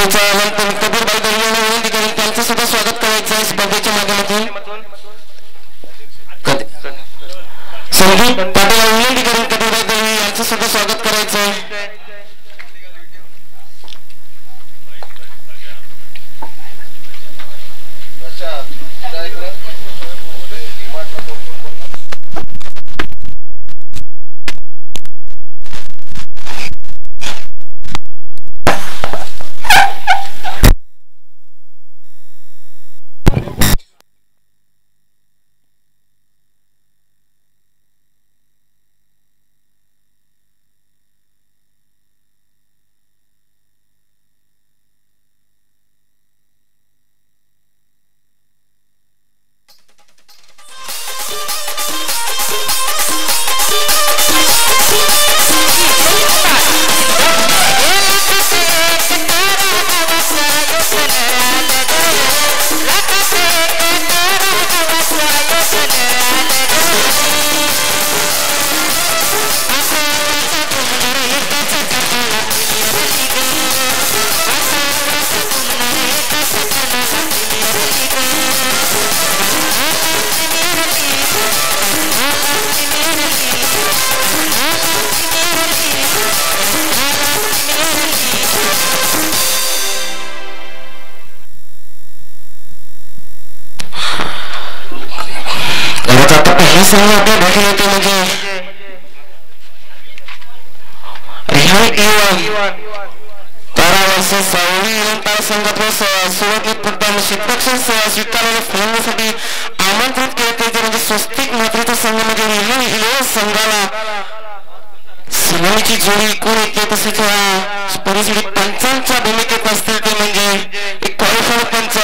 स्पर्धेच्या अनंतर कबीर बाई यांना विनंती करून त्यांचं सुद्धा स्वागत करायचं आहे स्पर्धेच्या माध्यमातून. संदीप पाटील विनंती करून कबीर बाई यांचं सुद्धा स्वागत करायचं आहे. संघ आपल्या भेटी होते म्हणजे रिहाईक युवा 12 वर्ष सावळी तार संघातून सुरुवातीत प्रथम शिक्षक स्वीकारलेल्या खेळण्यासाठी आमंत्रित केले ते म्हणजे स्वस्तिक नेतृत्व संघ म्हणजे रिहाईक युवा संघाला सिनेमाची जोडी कोण येते तसेच स्पर्धेसाठी पंचांच्या भूमिकेत असतील ते म्हणजे एक क्वालिफायर पंच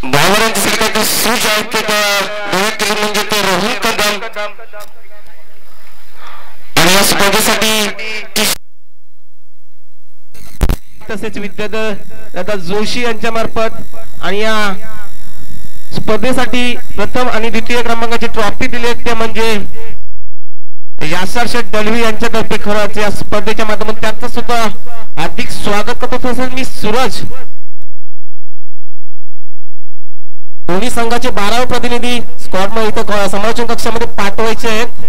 भावरांच्या सरकारचे सूच आहेत ते म्हणजे ते रोहन कदम आणि या स्पर्धेसाठी तसेच विद्याधर जोशी यांच्या मार्फत आणि या स्पर्धेसाठी प्रथम आणि द्वितीय क्रमांकाची ट्रॉफी दिली ते म्हणजे यासर शेठ दलवी यांच्यातर्फे खरंच या स्पर्धेच्या माध्यमातून त्यांचं सुद्धा हार्दिक स्वागत करतो. तसेच मी सूरज. दोन्ही संघाचे 12 प्रतिनिधी स्क्वॉड मध्ये इथं समालोचन कक्षामध्ये पाठवायचे आहेत.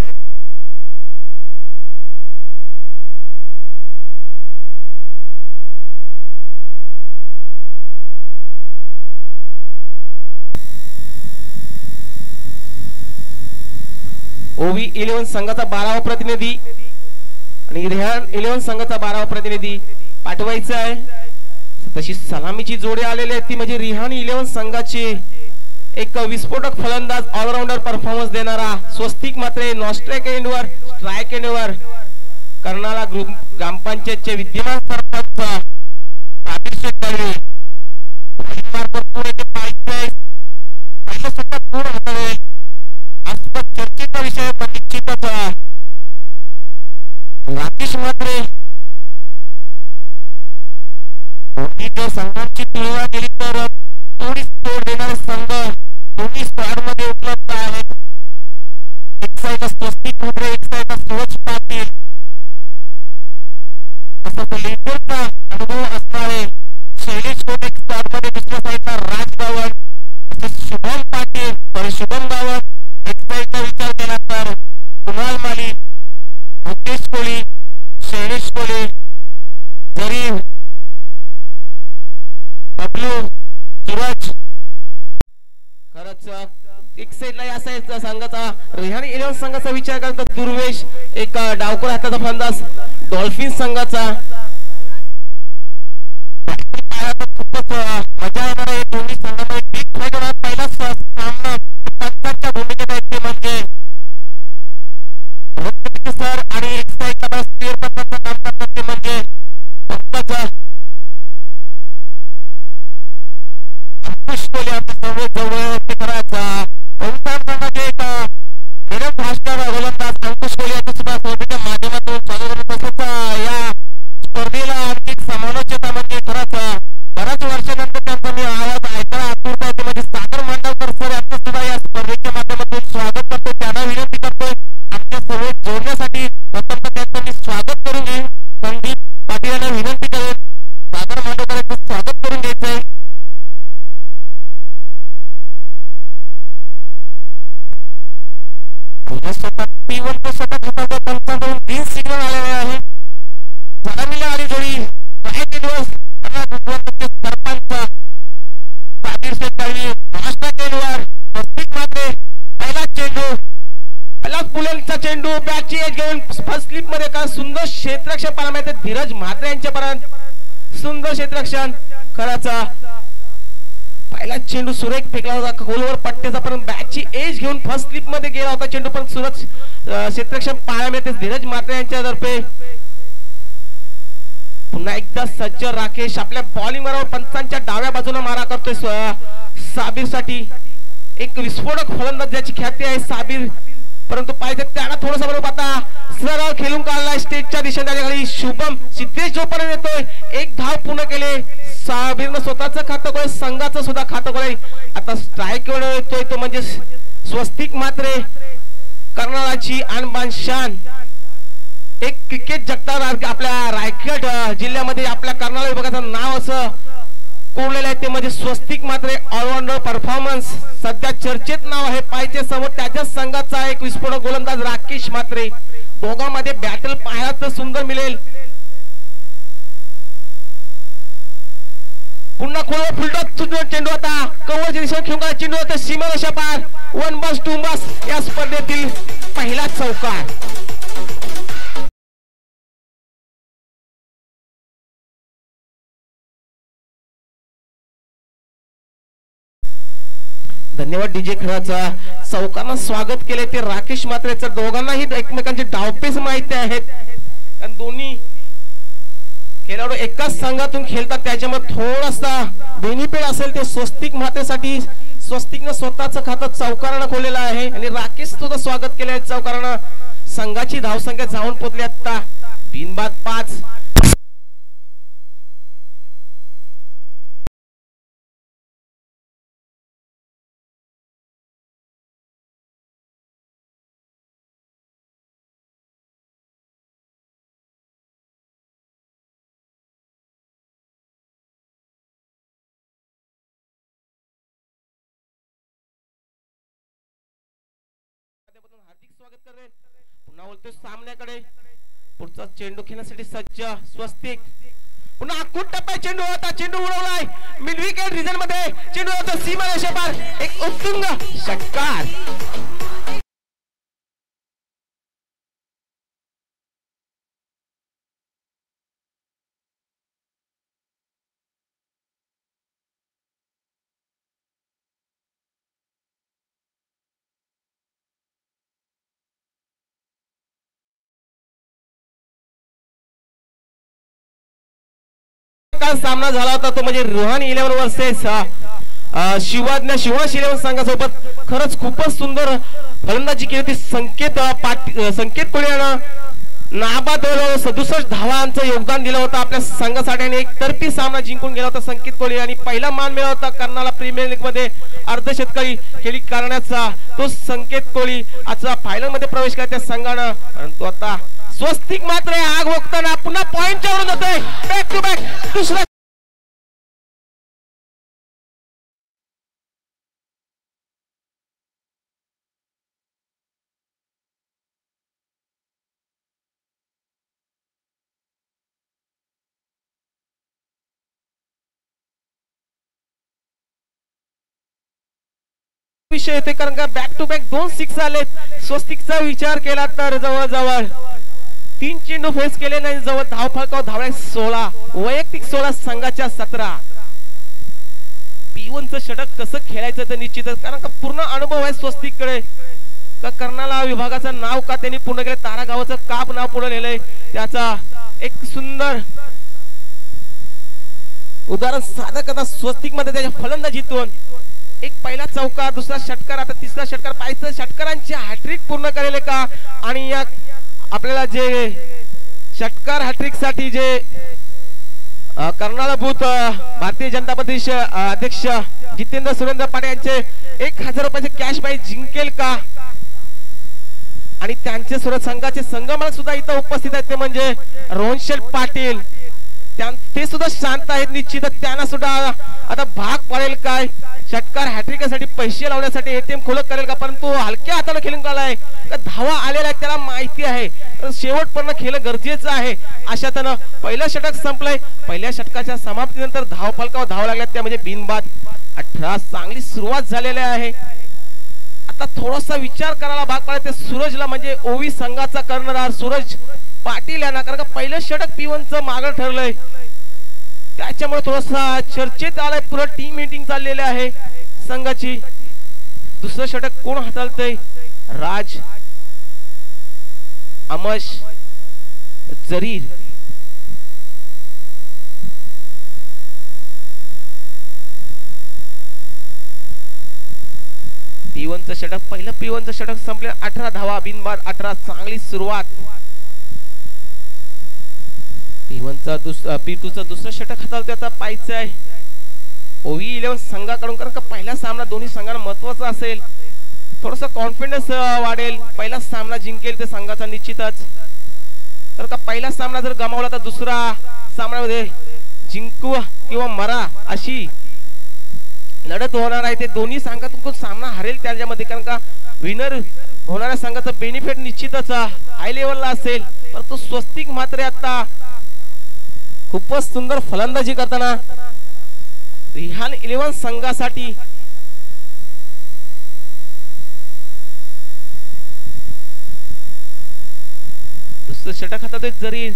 ओवी 11 संघाचा 12वा प्रतिनिधी आणि रेहान 11 संघाचा 12वा प्रतिनिधी पाठवायचा आहे. तशी सलामीची जोडी आलेली आहे ती म्हणजे रिहान 11 संघाची एक विस्फोटक फलंदाज ऑलराऊंडर परफॉर्मन्स देणारा स्वस्तिक मात्र नॉस्ट्राइक एंडवर स्ट्राइक एंडवर कर्नाला ग्रुप ग्रामपंचायतचे विद्यमान सरपंच चर्चेचा विषय निश्चितच राकेश मात्रे संघांची तुलना केली तर थोडीच तोड देणारे संघ दोन्ही स्क्वॉड मध्ये उपलब्ध आहेत. एक साईडला स्वस्तिक मात्रे एक साईडला सूरज पाटील तसंच लीडरचा अनुभव असणारे शैलेश कोटे स्क्वॉड मध्ये दुसऱ्या साईडला राज गावण तसेच शुभम पाटील तर शुभम गावण एक साईडचा विचार केला तर कुणाल माली मुकेश कोळी शैलेश कोळे जरी बबलू सूरज खरंच एक साईडला या साईडचा संघाचा रेहान 11 संघाचा विचार करता दुर्वेश एक डावकर हाताचा फलंदाज डॉल्फिन संघाचा खूपच मजा येणार आहे. दोन्ही संघामध्ये बिग फाईट होणार. पहिला सामना पंचांच्या भूमिकेत आहे ते म्हणजे सर आणि एक साईडला स्पीअर पद्धतीचं काम करतात ते म्हणजे पंकज अंकुश कोहली आमच्या जवळ ते करायचा बहुतांश संघाचे एक निरम भास्कर गोलंदाज अंकुश कोहली यांच्या सुद्धा स्पर्धेच्या माध्यमातून चालू करत तसंच या स्पर्धेला आणखी समालोचक म्हणजे खरंच बऱ्याच वर्षानंतर त्यांचा मी आवाज ऐकायला आतुरता येते म्हणजे सागर मांडवकर सर यांचं सुद्धा या स्पर्धेच्या माध्यमातून स्वागत करतो. त्यांना विनंती करतोय आमच्या सोबत जोडण्यासाठी प्रथम त्यांचं मी स्वागत करून घेईन. संदीप पाटील यांना विनंती करेन सागर मांडवकर यांचं स्वागत करून घ्यायचंय. P1 शतक हाताचा पंचांकडून ग्रीन सिग्नल आलेले आहे. सलामीला आली जोडी राईट दिवस सरपंच साबीर शेख दळवी महाराष्ट्र चेंडूवर स्वस्तिक मात्रे पहिला चेंडू पहिला पुलेचा चेंडू बॅटची एज घेऊन फर्स्ट स्लिप मध्ये का सुंदर क्षेत्ररक्षण पाहायला मिळते. धीरज म्हात्रे यांच्यापर्यंत सुंदर क्षेत्ररक्षण खरंच पहिला चेंडू सुरेख फेकला होता गोलवर पट्ट्याचा पण बॅटची एज घेऊन फर्स्ट स्लिप मध्ये गेला होता चेंडू पण सुरज क्षेत्ररक्षण पाहायला मिळते धीरज म्हात्रे यांच्यातर्फे. पुन्हा एकदा सज्ज राकेश आपल्या बॉलिंग बरोबर पंचांच्या डाव्या बाजूने मारा करतोय साबीर साठी एक विस्फोटक फलंदाज ज्याची ख्याती आहे साबीर परंतु पाहिजे त्याला थोडंसं बरोबर आता सरळ खेळून काढलाय स्टेजच्या दिशेने त्याच्याकडे शुभम सिद्धेश जोपर्यंत येतोय एक धाव पूर्ण केले साबीरनं स्वतःचं खातं खोल संघाचं सुद्धा खातं खोल. आता स्ट्राईक वर येतोय तो म्हणजे स्वस्तिक मात्रे कर्नाळाची आणबान शान एक क्रिकेट जगतात आपल्या रायगड जिल्ह्यामध्ये आपल्या कर्नाळा विभागाचं नाव असं कोरलेलं आहे ते म्हणजे स्वस्तिक मात्रे ऑलराऊंडर परफॉर्मन्स सध्या चर्चेत नाव आहे. पायचे समोर त्याच्याच संघाचा एक विस्फोटक गोलंदाज राकेश मात्रे दोघांमध्ये बॅटल पाहायला तर सुंदर मिळेल. पुन्हा खोलवर फुलटॉप चेंडू आता कव्हरच्या दिशेने खेळून चेंडू होता सीमारेषा पार 1 बस 2 बस या स्पर्धेतील पहिला चौकार. धन्यवाद डीजे खराचा चौकांना स्वागत केले ते राकेश मात्रेचं दोघांनाही एकमेकांचे डावपेच माहिती आहेत आणि दोन्ही खेळाडू एकाच संघातून खेळतात त्याच्यामध्ये थोडासा बेनिफिट असेल ते स्वस्तिक मात्रेसाठी स्वस्तिकनं स्वतःचं खातं चौकारानं खोललेलं आहे आणि राकेश सुद्धा स्वागत केले चौकारानं. संघाची धावसंख्या जाऊन पोहोचली आता बिनबाद 5. माध्यमातून हार्दिक स्वागत करेन. पुन्हा बोलतोय सामन्याकडे. पुढचा चेंडू खेळण्यासाठी सज्ज स्वस्तिक. पुन्हा आखूट टप्प्यात चेंडू होता. चेंडू उडवलाय मिड विकेट रिजन मध्ये. चेंडू होता सीमारेषेपार. एक उत्तुंग षटकार. सामना झाला होता तो म्हणजे रोहन 11 वर्सेस शिवाज्ञा शिवाश 11 संघासोबत. खरंच खूपच सुंदर फलंदाजी केली होती. संकेत कोळीयानं नाबाद 67 धावांचं योगदान दिलं होतं आपल्या संघासाठी आणि एक तर्फी सामना जिंकून गेला होता संकेत कोळी आणि पहिला मान मिळवला होता कर्नाला प्रीमियर लीग मध्ये अर्धशतकी खेळी करण्याचा तो संकेत कोळी आज फायनल मध्ये प्रवेश केला त्या संघानं. परंतु आता स्वस्तिक मात्र आग ओकताना पुन्हा पॉइंटच्या वरून जातोय. बॅक टू बॅक दुसरा विषय येते कारण का बॅक टू बॅक 2 6 आलेत. स्वस्तिकचा विचार केला तर जवळजवळ 3 चेंडू फेस केले नाही. जवळ धावफलकावर धावल्या 16 वैयक्तिक 16 संघाच्या 17. P1चं षटक कसं खेळायचं तर निश्चितच कारण का पूर्ण अनुभव आहे स्वस्तिककडे. का कर्नाला विभागाचं नाव का त्यांनी पूर्ण केलं तारा गावाचं काप नाव पुढे नेलंय त्याचा एक सुंदर उदाहरण सादर करता स्वस्तिक मध्ये त्याच्या फलंदाजीतून एक पहिला चौकार दुसरा षटकार आता तिसरा षटकार पाहायचं. षटकारांची हॅट्रिक पूर्ण करेल का आणि या आपल्याला जे षटकार हॅट्रिक साठी जे कर्नाला बूथ भारतीय जनता पार्टी अध्यक्ष जितेंद्र सुरेंद्र पाटील यांचे 1000 रुपयाचे कॅश प्राइज जिंकेल का आणि त्यांचे संघाचे संघमालक सुद्धा इथं उपस्थित आहेत ते म्हणजे रोहन शेठ पाटील. ते सुद्धा शांत आहेत. निश्चितच त्यांना सुद्धा आता भाग पडेल काय षटकार हॅट्रिकसाठी पैसे लावण्यासाठी एटीएम खोलत करेल का. परंतु हलक्या हाताने खेळून गेलाय का धावा आलेला आहे त्याला माहिती आहे शेवटपर्यंत खेळणं गरजेचं आहे. अशातनं पहिलं षटक संपलंय. पहिल्या षटकाच्या समाप्तीनंतर धावफलकावर धावा लागल्या त्या म्हणजे बिनबाद 18. चांगली सुरुवात झालेली आहे. आता थोडासा विचार करायला भाग पडला ते सूरजला म्हणजे ओवी संघाचा कर्णधार सूरज पाटील यांना कारण का पहिलं षटक P1चं मागं ठरलंय त्याच्यामुळे थोडासा चर्चेत आलाय. पुढे टीम मीटिंग चाललेली आहे संघाची. दुसरं षटक कोण हाताळतंय राज अमश जरीर. P1चं षटक पहिलं P1चं षटक संपले 18 धावा बिनबाद 18. चांगली सुरुवात. P2चं दुसरं षटक हाताळतोय आता पाहायचं आहे ओवी 11 संघाकडून कारण का पहिला सामना दोन्ही संघांना महत्वाचा असेल. थोडासा कॉन्फिडन्स वाढेल. पहिला सामना जिंकेल ते संघाचा निश्चितच तर का पहिला सामना जर गमावला तर दुसरा सामन्यामध्ये जिंकू किंवा मरा अशी लढत होणार आहे. ते दोन्ही संघातून सामना हरेल त्याच्यामध्ये कारण का विनर होणाऱ्या संघाचा बेनिफिट निश्चितच हाय लेवलला असेल. परंतु स्वस्तिक मात्र आता खूपच सुंदर फलंदाजी करताना रिहान 11 संघासाठी दुसरं षटक हातात जरी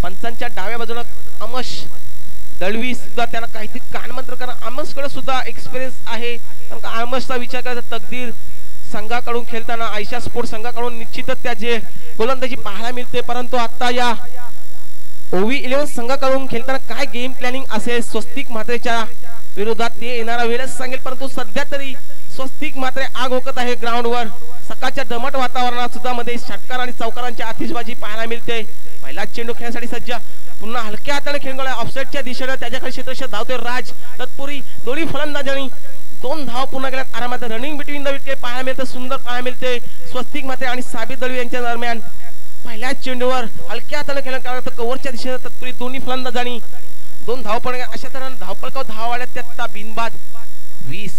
पंचांच्या डाव्या बाजूला अमश दळवी सुद्धा त्यांना काहीतरी कानमंत्र कारण अमशकडे सुद्धा एक्सपिरियन्स आहे कारण का अमशचा विचार करायचा तकदीर संघाकडून खेळताना आयशा स्पोर्ट संघाकडून निश्चितच त्याचे गोलंदाजी पाहायला मिळते. परंतु आता या ओवी 11 संघाकडून खेळताना काय गेम प्लॅनिंग असेल स्वस्तिक मात्रेच्या विरोधात ते येणारा वेळच सांगेल. परंतु सध्या तरी स्वस्तिक मात्रे आग ओकत आहे ग्राउंडवर. सकाळच्या दमट वातावरणात सुद्धा मध्ये षटकार आणि चौकारांची आतिषबाजी पाहायला मिळते. पहिला चेंडू खेळण्यासाठी सज्ज पुन्हा हलक्या हाताने खेळून ऑफसाईडच्या दिशेने त्याच्याकडे क्षेत्ररक्षक धावतोय राज. तत्पूर्वी दोन्ही फलंदाजांनी 2 धाव पूर्ण केल्यात. आरामात रनिंग बिटवीन द विकेट पाहायला मिळते. सुंदर पाहायला मिळते. स्वस्तिक मात्रे आणि साबिर दळवी यांच्या दरम्यान पहिल्या चेंडूवर हलक्या हाताने खेळून काढलं कव्हरच्या दिशेने तत्पूर्वी दोन्ही फलंदाजांनी 2 धाव पण अशा तऱ्हेने धावपळकावर धाव वाढत त्या बिनबाद 20.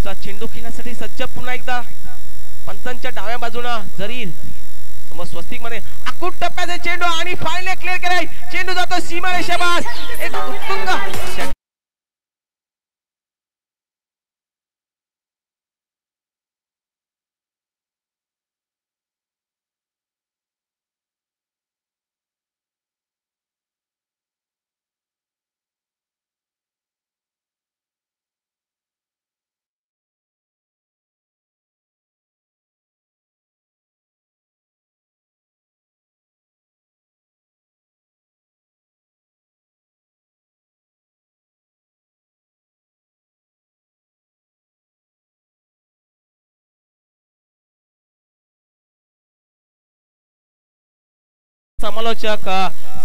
पुढचा चेंडू खेळण्यासाठी सज्ज पुन्हा एकदा पंचांच्या डाव्या बाजूला जरीर समोर स्वस्तिक मध्ये आकुट टप्प्याचे चेंडू आणि फायनल क्लिअर केलाय चेंडू जातो सीमारेषेपास एक उत्तुंग समालोचक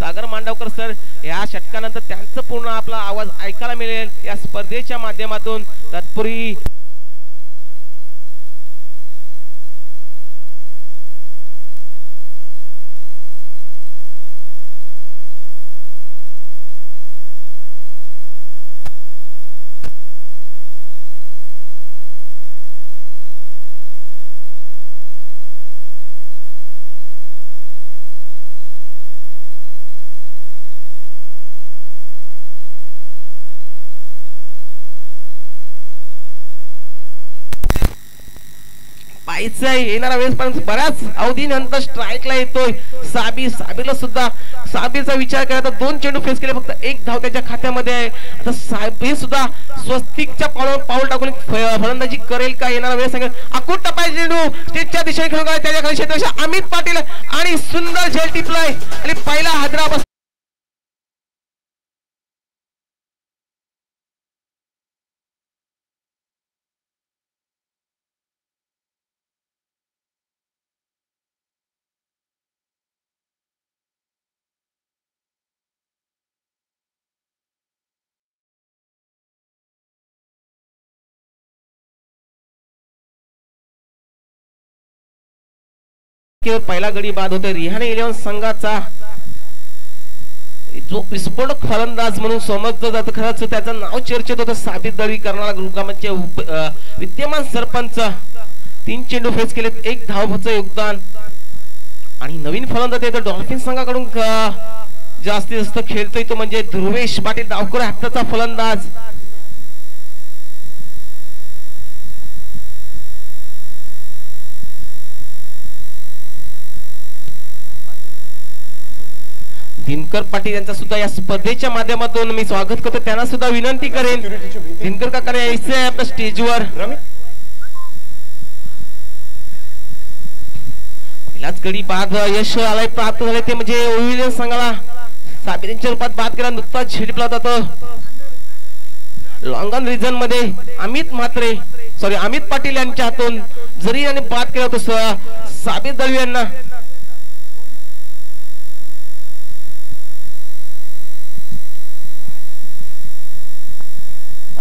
सागर मांडवकर सर या षटकानंतर त्यांचं पूर्ण आपला आवाज ऐकायला मिळेल या स्पर्धेच्या माध्यमातून तत्पूर्वी येणारा वेळेस पण बऱ्याच अवधीनंतर स्ट्राईकला येतोय साबीरला सुद्धा साबीरचा विचार केला तर 2 चेंडू फेस केले फक्त 1 धाव त्याच्या खात्यामध्ये आहे आता साबीर सुद्धा स्वस्तिकच्या पाऊल टाकून फलंदाजी करेल का येणारा वेळ सांगेल आकुट टप्पा चेंडू स्टेजच्या दिशेने खेळून त्याच्या खाली क्षेत्ररक्षक अमित पाटील आणि सुंदर झेल टिपलाय आणि पहिला हादरा पहिला गडी बाद होतोय रिहाने 11 संघाचा जो विस्फोटक फलंदाज म्हणून समजलं जातं खरंच त्याचं नाव चर्चेत होतं साबित दळवी करणारा ग्रामचे विद्यमान सरपंच 3 चेंडू फेस केलेत 1 धावचं योगदान आणि नवीन फलंदाज येतो डॉल्फिन संघाकडून जास्तीत जास्त खेळतोय तो म्हणजे ध्रुवेश पाटील डावकर हाताचा फलंदाज दिनकर पाटील यांचा सुद्धा या स्पर्धेच्या माध्यमातून मी स्वागत करतो त्यांना सुद्धा विनंती करेन दिनकर काका यायचे आपल्या स्टेजवर पहिलाच गडी बाद यश आलाय प्राप्त झाले ते म्हणजे ओविलियन संघाला साबिरींच्या रूपात बाद केला नुकताच झेडपला जातो लॉंगन रिजन मध्ये अमित पाटील यांच्या हातून जरी याने बाद केला होतो साबिर दळवी यांना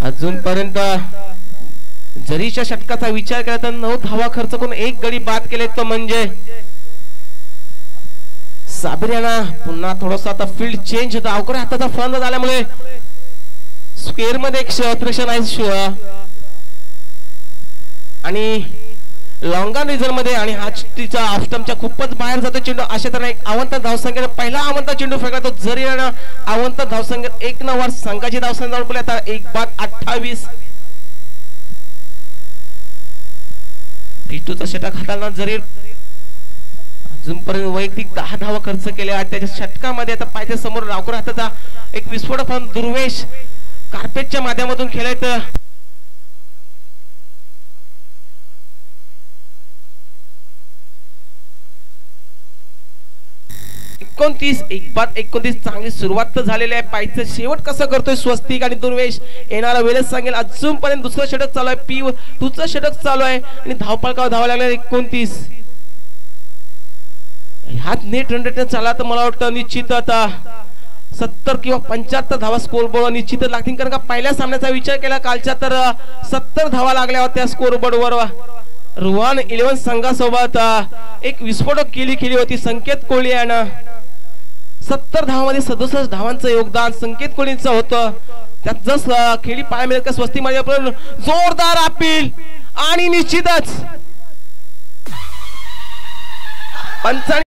अजूनपर्यंत जरीच्या षटकाचा विचार केला तर 9 धावा खर्च करून 1 गडी बाद केले तो म्हणजे साबिर यांना पुन्हा थोडासा आता फील्ड चेंज होता अवघड हाताचा फलंदाज आल्यामुळे स्क्वेअर मध्ये एक क्षेत्ररक्षण आहे आणि लॉंगन रिझन मध्ये आणि हा तिचा ऑफस्टम्पच्या खूपच बाहेर जातो चेंडू अशा तऱ्हेने एक आवंत धावसंख्येने पहिला आवंत चेंडू फेकला तो जरी आवंत धावसंख्येत 1 नंबर संघाची धावसंख्या जाऊन आता 1 बाद 28 टिटूचा षटक हाताळणार जरी अजूनपर्यंत वैयक्तिक 10 धावा खर्च केल्या त्याच्या षटकामध्ये आता पायथ्या समोर रावकर हाताचा एक विस्फोटक फलंदाज दुर्वेश कार्पेटच्या माध्यमातून खेळायचं 29 1 बाद 29 चांगली सुरुवात तर झालेली आहे पायचं शेवट कसं करतोय स्वस्तिक आणि दुर्वेश येणारा वेळच सांगेल अजूनपर्यंत दुसरं षटक चालू आहे पी तुझं षटक चालू आहे आणि धावपळकावर धावा लागल्या 29 ह्यात नेट रन रेट चालला तर मला वाटतं निश्चित आता 70 किंवा 75 धावा स्कोर बोर्ड निश्चितच लागतील कारण का पहिल्या सामन्याचा विचार केला कालच्या तर 70 धावा लागल्या होत्या स्कोर बोर्ड वर रुहान 11 संघासोबत एक विस्फोटक केली होती संकेत कोळी यानं 70 धावांमध्ये 67 धावांचं योगदान संकेत कोळींचं होतं त्यात जस खेळी पाहायला मिळेल का स्वस्ती मध्ये आपण जोरदार अपील आणि निश्चितच पंचांनी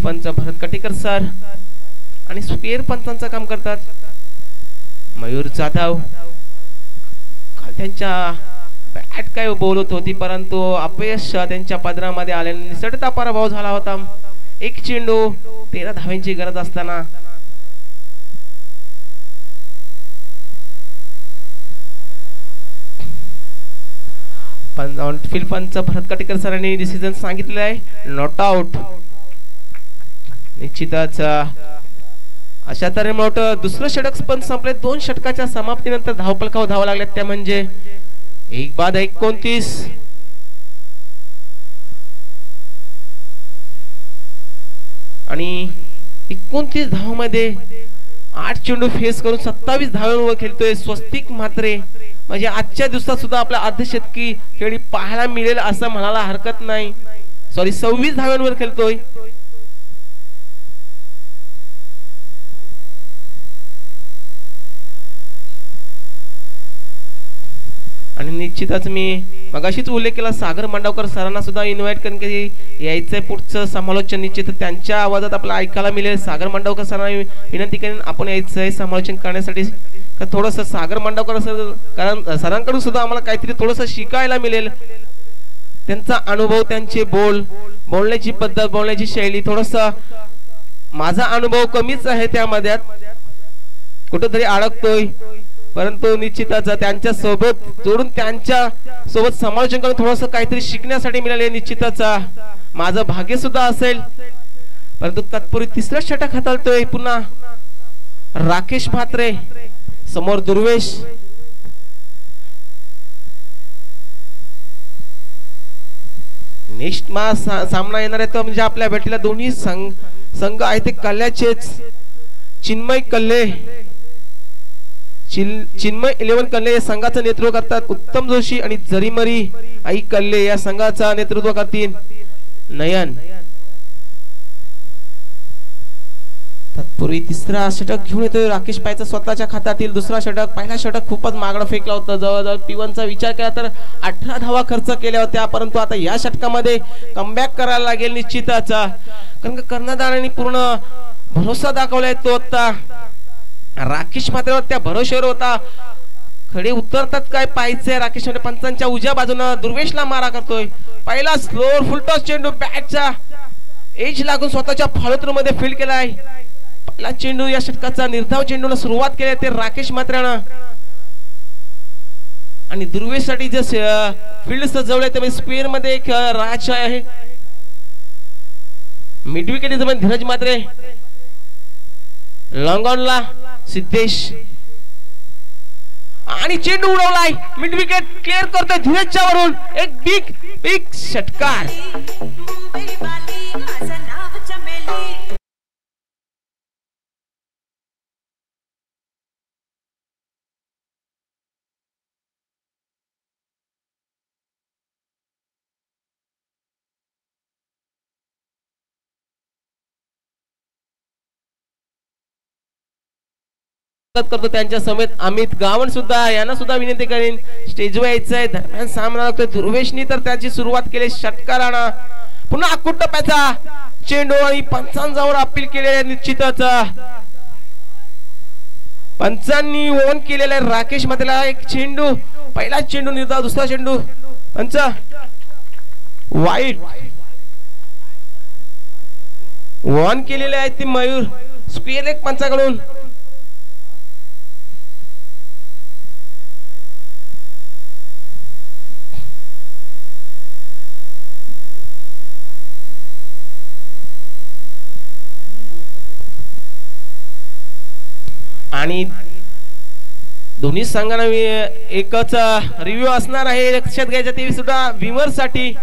पंच भरत कटेकर सर आणि स्पेअर पंचांचं काम करतात मयूर जाधव. काल त्यांच्या बॅट काय बोलत होती परंतु अपयश त्यांच्या पदरामध्ये आल्याने निसटता पराभव झाला होता. एक चेंडू 13 धावांची गरज असताना फील्ड पंच भरत कटेकर सरांनी डिसिजन सांगितलेलं आहे नॉट आउट. निश्चितच अशा तऱ्हेने मोठं दुसरं षटक पण संपले. 2 षटकाच्या समाप्तीनंतर धावफलकावर धावा लागल्यात त्या म्हणजे 1/29. आणि 29 धावांमध्ये 8 चेंडू फेस करून 27 धावांवर खेळतोय स्वस्तिक म्हात्रे. म्हणजे आजच्या दिवसात सुद्धा आपल्या अर्धशतकी खेळी पाहायला मिळेल असं म्हणायला हरकत नाही. 26 धावांवर खेळतोय. आणि निश्चितच मी मगाशीच उल्लेख केला सागर मांडवकर सरांना सुद्धा इन्व्हाइट करून की यायचंय पुढचं समालोचन निश्चित त्यांच्या आवाजात आपल्याला ऐकायला मिळेल. सागर मांडवकर सरांना विनंती करेन आपण यायचंय समालोचन करण्यासाठी. थोडस सागर मांडवकर सर कारण सरांकडून सुद्धा आम्हाला काहीतरी थोडस शिकायला मिळेल. त्यांचा अनुभव त्यांचे बोलण्याची पद्धत बोलण्याची शैली थोडस माझा अनुभव कमीच आहे त्यामध्ये कुठेतरी अडकतोय परंतु निश्चितच त्यांच्या सोबत जोडून त्यांच्या सोबत समालोचन करून थोडस काहीतरी शिकण्यासाठी मिळाले निश्चितच माझं भाग्य सुद्धा असेल. परंतु तत्पूर्वी तिसरा षटक हाताळतोय पुन्हा राकेश म्हात्रे समोर दुर्वेश. नेक्स्ट सामना येणार आहे तो म्हणजे आपल्या भेटीला दोन्ही संघ आहे ते कल्ल्याचेच चिन्मय कल्ले चिन्मय 11 कल्ले या संघाचं नेतृत्व करतात. उत्तम जोशी आणि जरीमरी आई कल्ले या संघाचा नेतृत्व करतील नयन. तत्पूर्वी तिसरा षटक घेऊन येतोय राकेश पायचा स्वतःच्या खात्यातील दुसरा षटक. पहिला षटक खूपच मागणं फेकला होता जवळजवळ P1चा विचार केला तर 18 धावा खर्च केल्या होत्या परंतु आता या षटकामध्ये कमबॅक करायला लागेल निश्चितच कारण कर्णधारांनी पूर्ण भरोसा दाखवलाय. तो आता राकेश मात्र त्या भरोश्यावर होता. खडे उतरतात काय पाहायचंय. राकेश पंचांच्या उजव्या बाजूने दुर्वेशला मारा करतोय. पहिला स्लोअर फुलटॉस चेंडू बॅटचा एज लागून स्वतःच्या फॉलोथ्रू मध्ये फील्ड केलाय. पहिला चेंडू या षटकाचा निर्धाव चेंडूला सुरुवात केली ते राकेश मात्रानं आणि दुर्वेश साठी जे फील्ड सजवलंय ते स्क्वेअर मध्ये एक राज आहे. मिड विकेट जमान धीरज मात्रे लॉंग ऑनला सिद्धेश आणि चेंडू उडवलाय. मिड विकेट क्लिअर करतोय धीरजच्या वरून एक बिग षटकार. करतो त्यांच्या समेत अमित गावण सुद्धा यांना सुद्धा विनंती करेन स्टेजवर यायचंय. दरम्यान सामना लागतोय दुर्वेशनी तर त्याची सुरुवात केली षटकारानं. पुन्हा अकुट टप्प्याचा चेंडू आणि पंचांवर अपील केलेले निश्चितच पंचांनी ओन केलेला राकेश मधला एक चेंडू पहिला चेंडू निर्धाव दुसरा चेंडू पंच वाईट ओन केलेले आहेत ते मयूर स्क्वेअर एक पंचाकडून. आणि दोन्ही संघांना एकच रिव्ह्यू असणार आहे लक्षात घ्यायचं ते सुद्धा विमर साठी.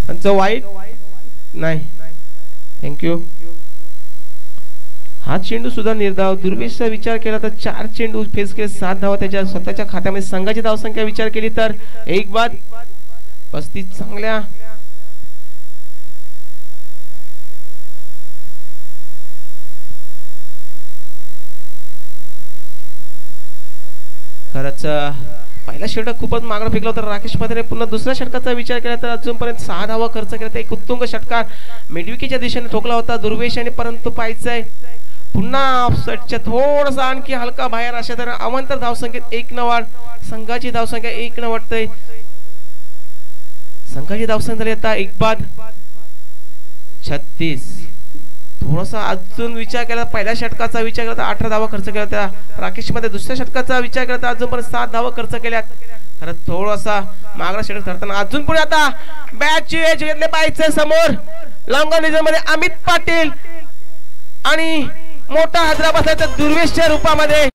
त्यांचं वाईट नाही. थँक्यू. हा चेंडू सुद्धा निर्धाव. दुर्वेशचा विचार केला तर 4 चेंडू फेस केले, 7 धावा त्याच्या स्वतःच्या खात्यामध्ये. संघाची धावसंख्या विचार केली तर 1 बाद 35 चांगल्या खरंच पहिला षटक खूपच मागणं फेकला होता राकेश पात्रे. पुन्हा दुसऱ्या षटकाचा विचार केला तर अजूनपर्यंत 6 धावा खर्च केला. एक उत्तुंग षटकार मिडविकीच्या दिशेने ठोकला होता दुर्वेशाने, परंतु पाहायचंय पुन्हा ऑफसाईडच्या थोडासा आणखी हलका बाहेर. अशा तर अवांतर धावसंख्येत 1 न वाढ. संघाची धावसंख्या 1 न वाढतंय. संघाची धावसंख्या झाली आता 1 बाद 36. थोडासा अजून विचार केला, पहिल्या षटकाचा विचार केला तर 18 धावा खर्च केला त्या राकेश मध्ये. दुसऱ्या षटकाचा विचार केला तर अजूनपर्यंत 7 धावा खर्च केल्या. खरं थोडासा मागला षटक ठरताना अजून पुढे आता बॅटची एज घेतले पाहिजे. समोर लॉंगॉनिझम मध्ये अमित पाटील आणि मोठा हादरा बसला दुर्वेशच्या रूपामध्ये.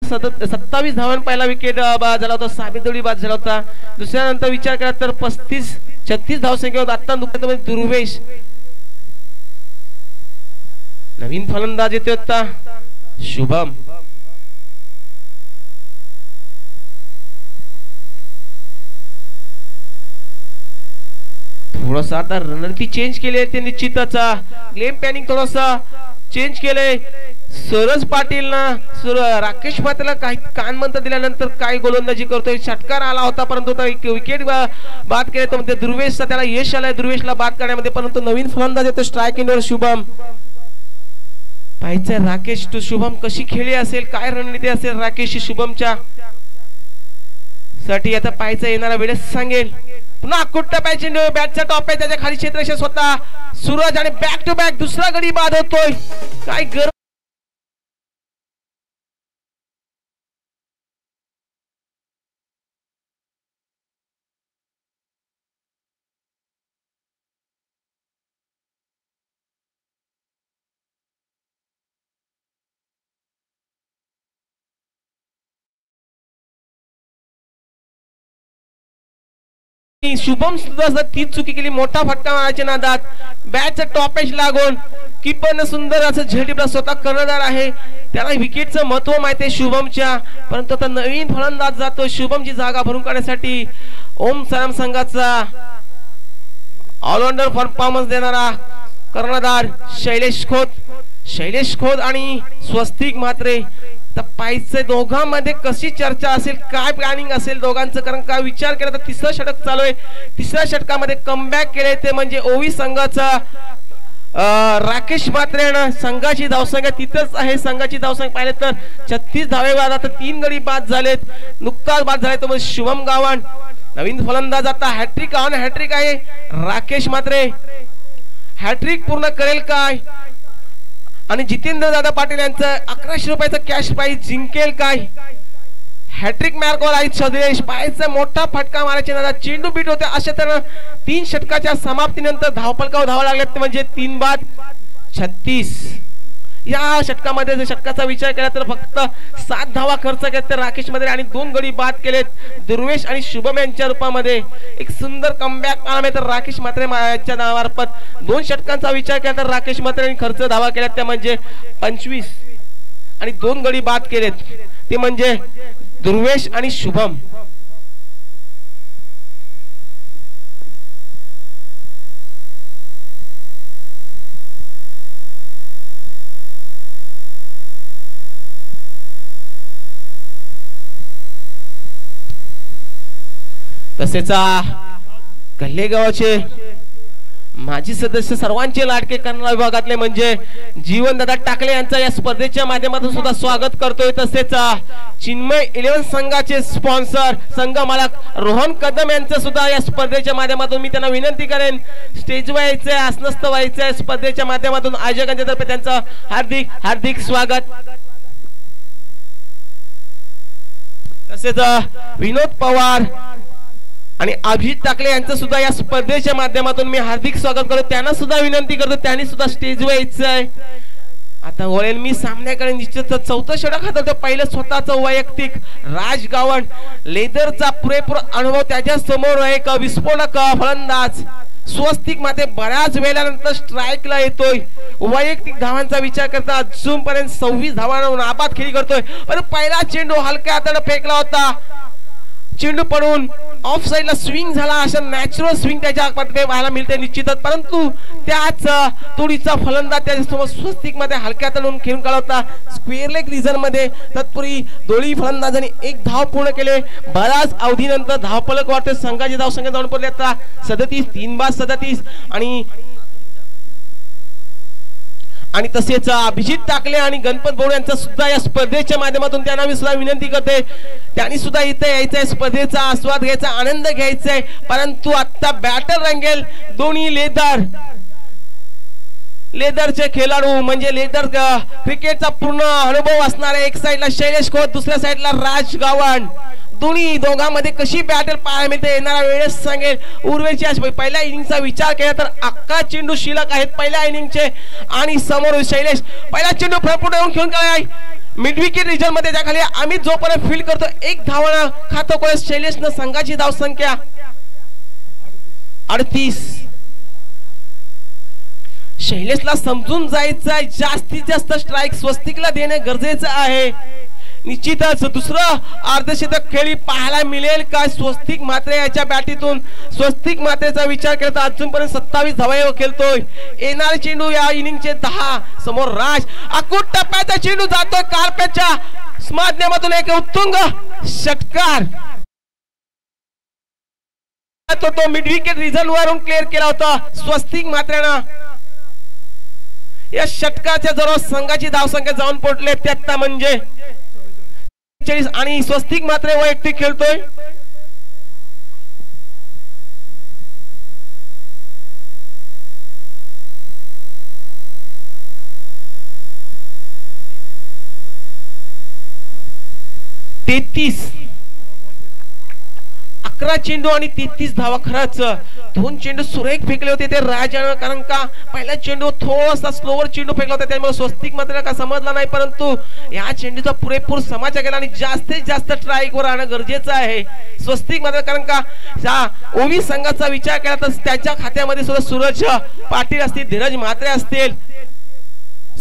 सतत 27 धावांनी पहिला विकेट बाद झाला होता. साबिर दळवी बाद झाला होता. दुसऱ्या नंतर विचार केला तर 35-36 धावसंख्या होता. आता दुर्वेश नवीन फलंदाज येतो आता शुभम. थोडासा आता रणनीती चेंज केली ते निश्चितच. गेम प्लॅनिंग थोडासा चेंज केले. सरज पाटील ना राकेश पाटीलला काही कानमंत्र दिल्यानंतर काय गोलंदाजी करतोय. षटकार आला होता परंतु विकेट बाद केले तर दुर्वेशचा त्याला यश आलंय दुर्वेशला बाद करण्यामध्ये. परंतु नवीन फलंदाज येतो स्ट्राइक इनवर शुभम. पाहायचंय राकेश टू शुभम कशी खेळी असेल, काय रणनीती असेल राकेश शुभमच्या साठी. आता पाहायचं येणारा वेळेस सांगेल. पुन्हा कुठं पाहिजे बॅटचा टॉप आहे त्याच्या खाली क्षेत्ररक्षक स्वतः सूरज आणि बॅक टू बॅक दुसरा गडी बाद होतोय. काय गरज शुभम सुद्धा तीच चुकी केली. मोठा फटका मारायच्या नादात बॅटचा टॉपेज लागून कीपरने सुंदर असं झेडीला स्वतः कर्णधार आहे त्याला विकेटचं महत्व माहिती आहे शुभमच्या. परंतु आता नवीन फलंदाज जातो शुभमची जागा भरून काढण्यासाठी. ओम सलाम संघाचा ऑलराऊंडर परफॉर्मन्स देणारा कर्णधार शैलेश खोत आणि स्वस्तिक म्हात्रे. तर पाहिजे दोघांमध्ये कशी चर्चा असेल, काय प्लॅनिंग असेल दोघांचं. कारण का विचार केला तर तिसरं षटक चालू आहे. तिसऱ्या षटकामध्ये कमबॅक केले ते म्हणजे ओवी संघाचा राकेश म्हात्रेनं. संघाची धावसंख्या तिथंच आहे. संघाची धावसंख्या पाहिले तर 36 धावे बाद. आता 3 गडी बाद झालेत, नुकताच बाद झाले. तो शुभम गावण नवीन फलंदाज. आता हॅट्रिक आहे राकेश म्हात्रे. हॅट्रिक पूर्ण करेल काय आणि जितेंद्र दादा पाटील यांचं 1100 रुपयाचं कॅश प्राइज जिंकेल काय. हॅट्रिक मार्कवर आहे स्वदेश. पाहायचा मोठा फटका मारायचे ना चेंडू बीट होते. अशा तर 3 षटकाच्या समाप्तीनंतर धावपलकावर धावा लागल्यात म्हणजे 3 बाद 36. या षटकामध्ये षटकाचा विचार केला तर फक्त 7 धावा खर्च केले राकेश मध्ये आणि 2 गडी बाद केलेत दुर्वेश आणि शुभम यांच्या रूपामध्ये. एक सुंदर कमबॅक पाहायला मिळतं राकेश म्हात्रे यांच्या नावामार्फत. 2 षटकांचा विचार केला तर राकेश म्हात्रे खर्च धावा केल्यात त्या म्हणजे 25 आणि 2 गडी बाद केलेत ते म्हणजे दुर्वेश आणि शुभम. तसेच कल्हेगावचे माजी सदस्य सर्वांचे लाडके कन्नड विभागातले म्हणजे जीवनदादा टाकले यांचा या स्पर्धेच्या माध्यमातून सुद्धा स्वागत करतोय। तसेच चिन्मय 11 संघाचे स्पॉन्सर संघ मालक रोहन कदम यांचं सुद्धा या स्पर्धेच्या माध्यमातून मी त्यांना विनंती करेन स्टेज व्हायचे आसनस्थ व्हायचे स्पर्धेच्या माध्यमातून आयोजकांच्या तर्फे त्यांचं हार्दिक हार्दिक स्वागत। तसेच विनोद पवार आणि अभिजित टाकले यांचं सुद्धा या स्पर्धेच्या माध्यमातून मी हार्दिक स्वागत करतो। त्यांना सुद्धा विनंती करतो त्यांनी सुद्धा स्टेजवर यायचंय। आता वळेल मी सामन्याकडे निश्चित चौथा षटक हाताळतो। पहिलं स्वतःचं वैयक्तिक राज गावंड लेदरचा पुरेपूर अनुभव त्याच्या समोर एक विस्फोटक फलंदाज स्वस्तिक माते बऱ्याच वेळानंतर स्ट्राइकला येतोय। वैयक्तिक धावांचा विचार करता अजूनपर्यंत 26 धावांवर नाबाद खेळी करतोय। पण पहिला चेंडू हलक्या हाताने फेकला होता चेंडू पडून ऑफ साइडला स्विंग झाला अशा नॅचरल स्विंग त्याच्या मध्ये पाहायला मिळते निश्चितच। परंतु त्याच तोडीचा फलंदाज त्याच्यासमोर स्वस्तिक मध्ये हलक्या हाताने खेळून काढला होता स्क्वेअर लेग रिजन मध्ये। तत्पूर्वी दोन्ही फलंदाजांनी एक धाव पूर्ण केले। बराच अवधीनंतर धावफलक वाढते संघाची धाव संख्या जाऊन पडली आता 37 3/37 आणि तसेच अभिजित टाकले आणि गणपत बोड यांचा सुद्धा या स्पर्धेच्या माध्यमातून त्यांना मी सुद्धा विनंती करते त्यांनी सुद्धा इथे यायचंय स्पर्धेचा आस्वाद घ्यायचा आनंद घ्यायचाय। परंतु आता बॅटर रंगेल दोन्ही लेदरचे खेळाडू म्हणजे लेदर क्रिकेटचा पूर्ण अनुभव असणारे एक साइडला शैलेश खोत दुसऱ्या साइडला राज गावंड दोन्ही दोघांमध्ये कशी बॅटल पाहायला मिळते येणाऱ्या वेळेस सांगेल। उर्वेची पहिल्या इनिंगचा विचार केला तर 11 चेंडू शिल्लक आहेत पहिल्या इनिंगचे आणि समोर शैलेश पहिला चेंडू फ्रंट येऊन खेळून काय मिड विकेट रिजन मध्ये त्याखाली अमित जोपर्यंत फील्ड करतो एक धावानं खातो कोण शैलेशनं संघाची धाव संख्या 38। शैलेशला समजून जायचं जास्तीत जास्त स्ट्राइक स्वस्तिकला देणे गरजेचं आहे। निश्चितच दुसरं अर्धशतक खेळी पाहायला मिळेल का स्वस्तिक मात्रे याच्या बॅटीतून स्वस्तिक मात्रेचा विचार केला अजूनपर्यंत 27 धावा खेळतोय। येणारे चेंडू या इनिंगचे 10 समोर राज अकुट टप्प्याचा चेंडू जातोय कार्पेटच्या माध्यमातून एक उत्तुंग षटकार तो मिड विकेट रिझन वरून क्लिअर केला होता स्वस्तिक मात्रेनं। या षटकाच्या जवळ संघाची धावसंख्या जाऊन पोहोचले 73 म्हणजे आणि स्वस्तिक मात्र वैयक्तिक खेळतोय। तेहतीस 11 चेंडू आणि 33 धावा। खरंच 2 चेंडू सुरेख फेकले होते ते राजानं कारण का पहिला चेंडू थोडासा स्लोवर चेंडू फेकला होता त्यामुळे स्वस्तिक मात्र का समजला नाही। परंतु या चेंडूचा पुरेपूर समाचार केला आणि जास्तीत जास्त स्ट्राइक वर राहणं गरजेचं आहे स्वस्तिक मात्र कारण का ओवी संघाचा विचार केला तर त्याच्या खात्यामध्ये सुद्धा सूरज पाटील असतील धीरज म्हात्रे असतील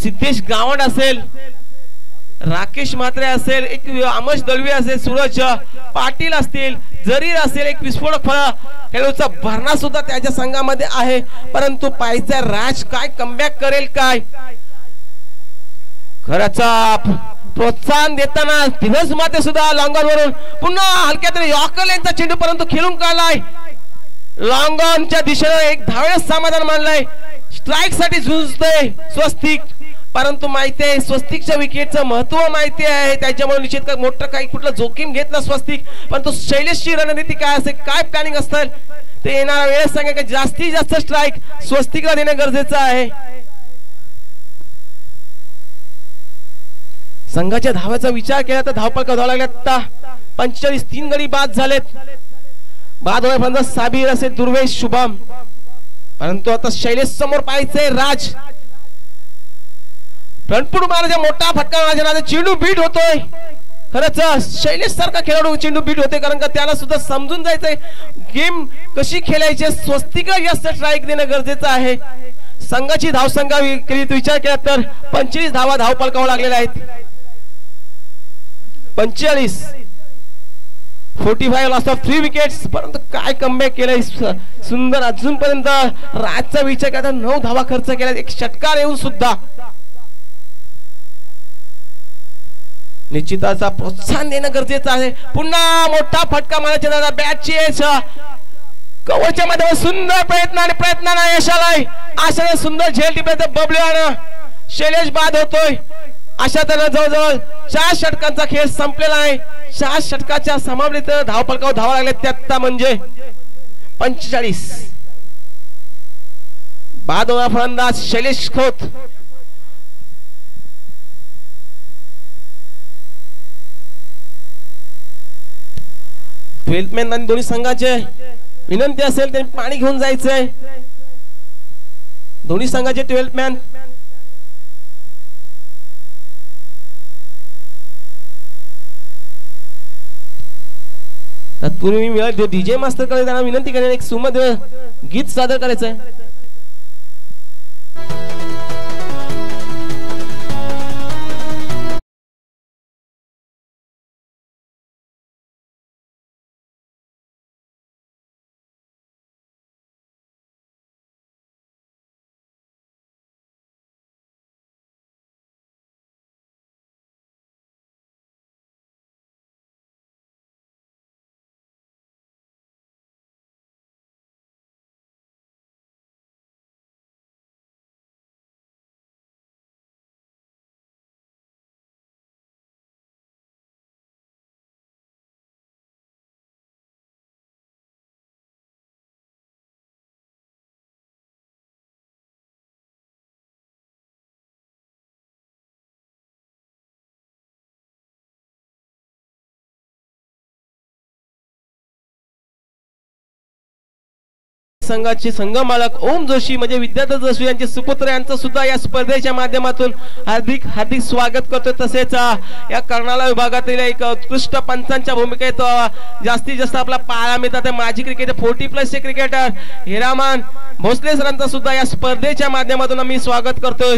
सिद्धेश गावंड असेल राकेश म्हात्रे असेल एक आमोश दळवी असेल सूरज पाटील असतील जरीर असेल एक विस्फोटक खेळाडूचा भरणा सुद्धा त्याच्या संघामध्ये आहे। परंतु पायचा राज काय कमबॅक करेल काय खरंच प्रोत्साहन देताना धीरज म्हात्रे सुद्धा लॉंगॉन वरून पुन्हा हलक्या तरी यॉर्कर चेंडू परंतु खेळून काढलाय लॉंगॉनच्या दिशेने एक धावेस समाधान मानलाय स्ट्राइक साठी झुंजतोय स्वस्तिक। परंतु माहिती आहे स्वस्तिकच्या विकेटचं महत्व माहिती आहे त्याच्यामुळे निश्चित मोठं काही कुठलं जोखीम घेत ना स्वस्तिक। परंतु शैलेशची रणनीती काय असेल काय प्लॅनिंग असतं ते येणाऱ्या वेळेस सांगा की जास्तीत जास्त स्ट्राइक स्वस्तिकला देणे गरजेचं आहे। संघाच्या धावाचा विचार केला तर धावपळ धावा लागल्या आता 45 3 गडी बाद झालेत। बाद होईपर्यंत साबीर असेल दुर्वेश शुभम परंतु आता शैलेश समोर पाहायचंय राज फ्रंटफूट मारायचा मोठा फटका मारायचा चेंडू बीट होतोय। खरंच शैलेश सारखा खेळाडू चेंडू बीट होते कारण का त्याला सुद्धा समजून जायचंय गेम कशी खेळायची स्वस्तिकला जास्त स्ट्राइक देणं गरजेचं आहे। संघाची धावसंख्या विचार केला तर 25 धावा धावपळकावर लागलेल्या आहेत 45 45 लॉस ऑफ 3 विकेट्स। परंतु काय कमबॅक केलंय सुंदर अजूनपर्यंत राजचा विचार केला 9 धावा खर्च केला एक षटकार येऊन सुद्धा निश्चितच प्रोत्साहन देणं गरजेचं आहे। पुन्हा मोठा फटका मारायचा बॅटची कवरच्या मध्ये सुंदर प्रयत्नाने यश आलाय. अशा सुंदर झेल टिपल्याचा बबल्यानं शैलेश बाद होतोय. अशा तऱ्हेने जवळजवळ 4 षटकांचा खेळ संपलेला आहे. 4 षटकाच्या समाप्तीत धावफलकावर धावा लागले त्यात म्हणजे 45. बाद होणार फलंदाज शैलेश खोत. ट्वेल्थ मॅन आणि दोन्ही संघाचे विनंती असेल त्यांनी पाणी घेऊन जायचंय. दोन्ही संघाचे 12th मॅन तत्पूर्वी मी डीजे मास्टर कडे त्यांना विनंती करेन एक सुमधुर गीत सादर करायचं आहे. संघाचे संघमालक ओम जोशी म्हणजे विद्याधर जोशी यांचे सुपुत्र यांचं सुद्धा या स्पर्धेच्या माध्यमातून हार्दिक स्वागत करतो. तसेच या कर्नाला विभागातील एक उत्कृष्ट पंचांच्या भूमिकेत जास्तीत जास्त आपला पाहायला मिळतात माजी क्रिकेटर 40+ चे क्रिकेटर हिरामान भोसले सरांचा सुद्धा या स्पर्धेच्या माध्यमातून आम्ही स्वागत करतोय.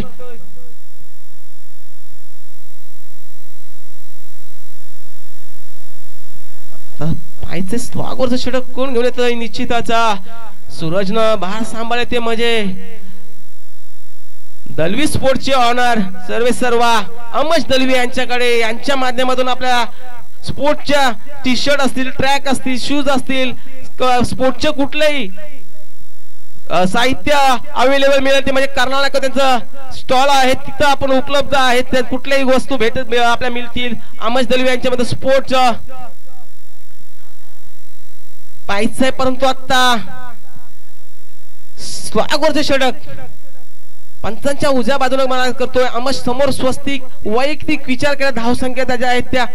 पायचे स्वागत षटक कोण घेऊन येतोय निश्चिताचा सूरजनं बाहेर सांभाळले ते म्हणजे दलवी स्पोर्टचे ऑनर सर्वेसर्वा अमश दलवी यांच्याकडे. यांच्या माध्यमातून आपल्या स्पोर्टच्या टी शर्ट असतील ट्रॅक असतील शूज असतील स्पोर्टचे कुठलेही साहित्य अवेलेबल मिळेल ते म्हणजे कर्नाटक त्यांचं स्टॉल आहे तिथं आपण उपलब्ध आहेत. कुठल्याही वस्तू भेटत आपल्या मिळतील. अमश दलवी यांच्यामध्ये स्पोर्टचं पाहायचं आहे. परंतु आता स्वागतचे षटक पंचांच्या उजव्या बाजूला मला करतोय. अमश समोर स्वस्तिक वैयक्तिक विचार केला धावसंख्या त्याच्या आहेत त्या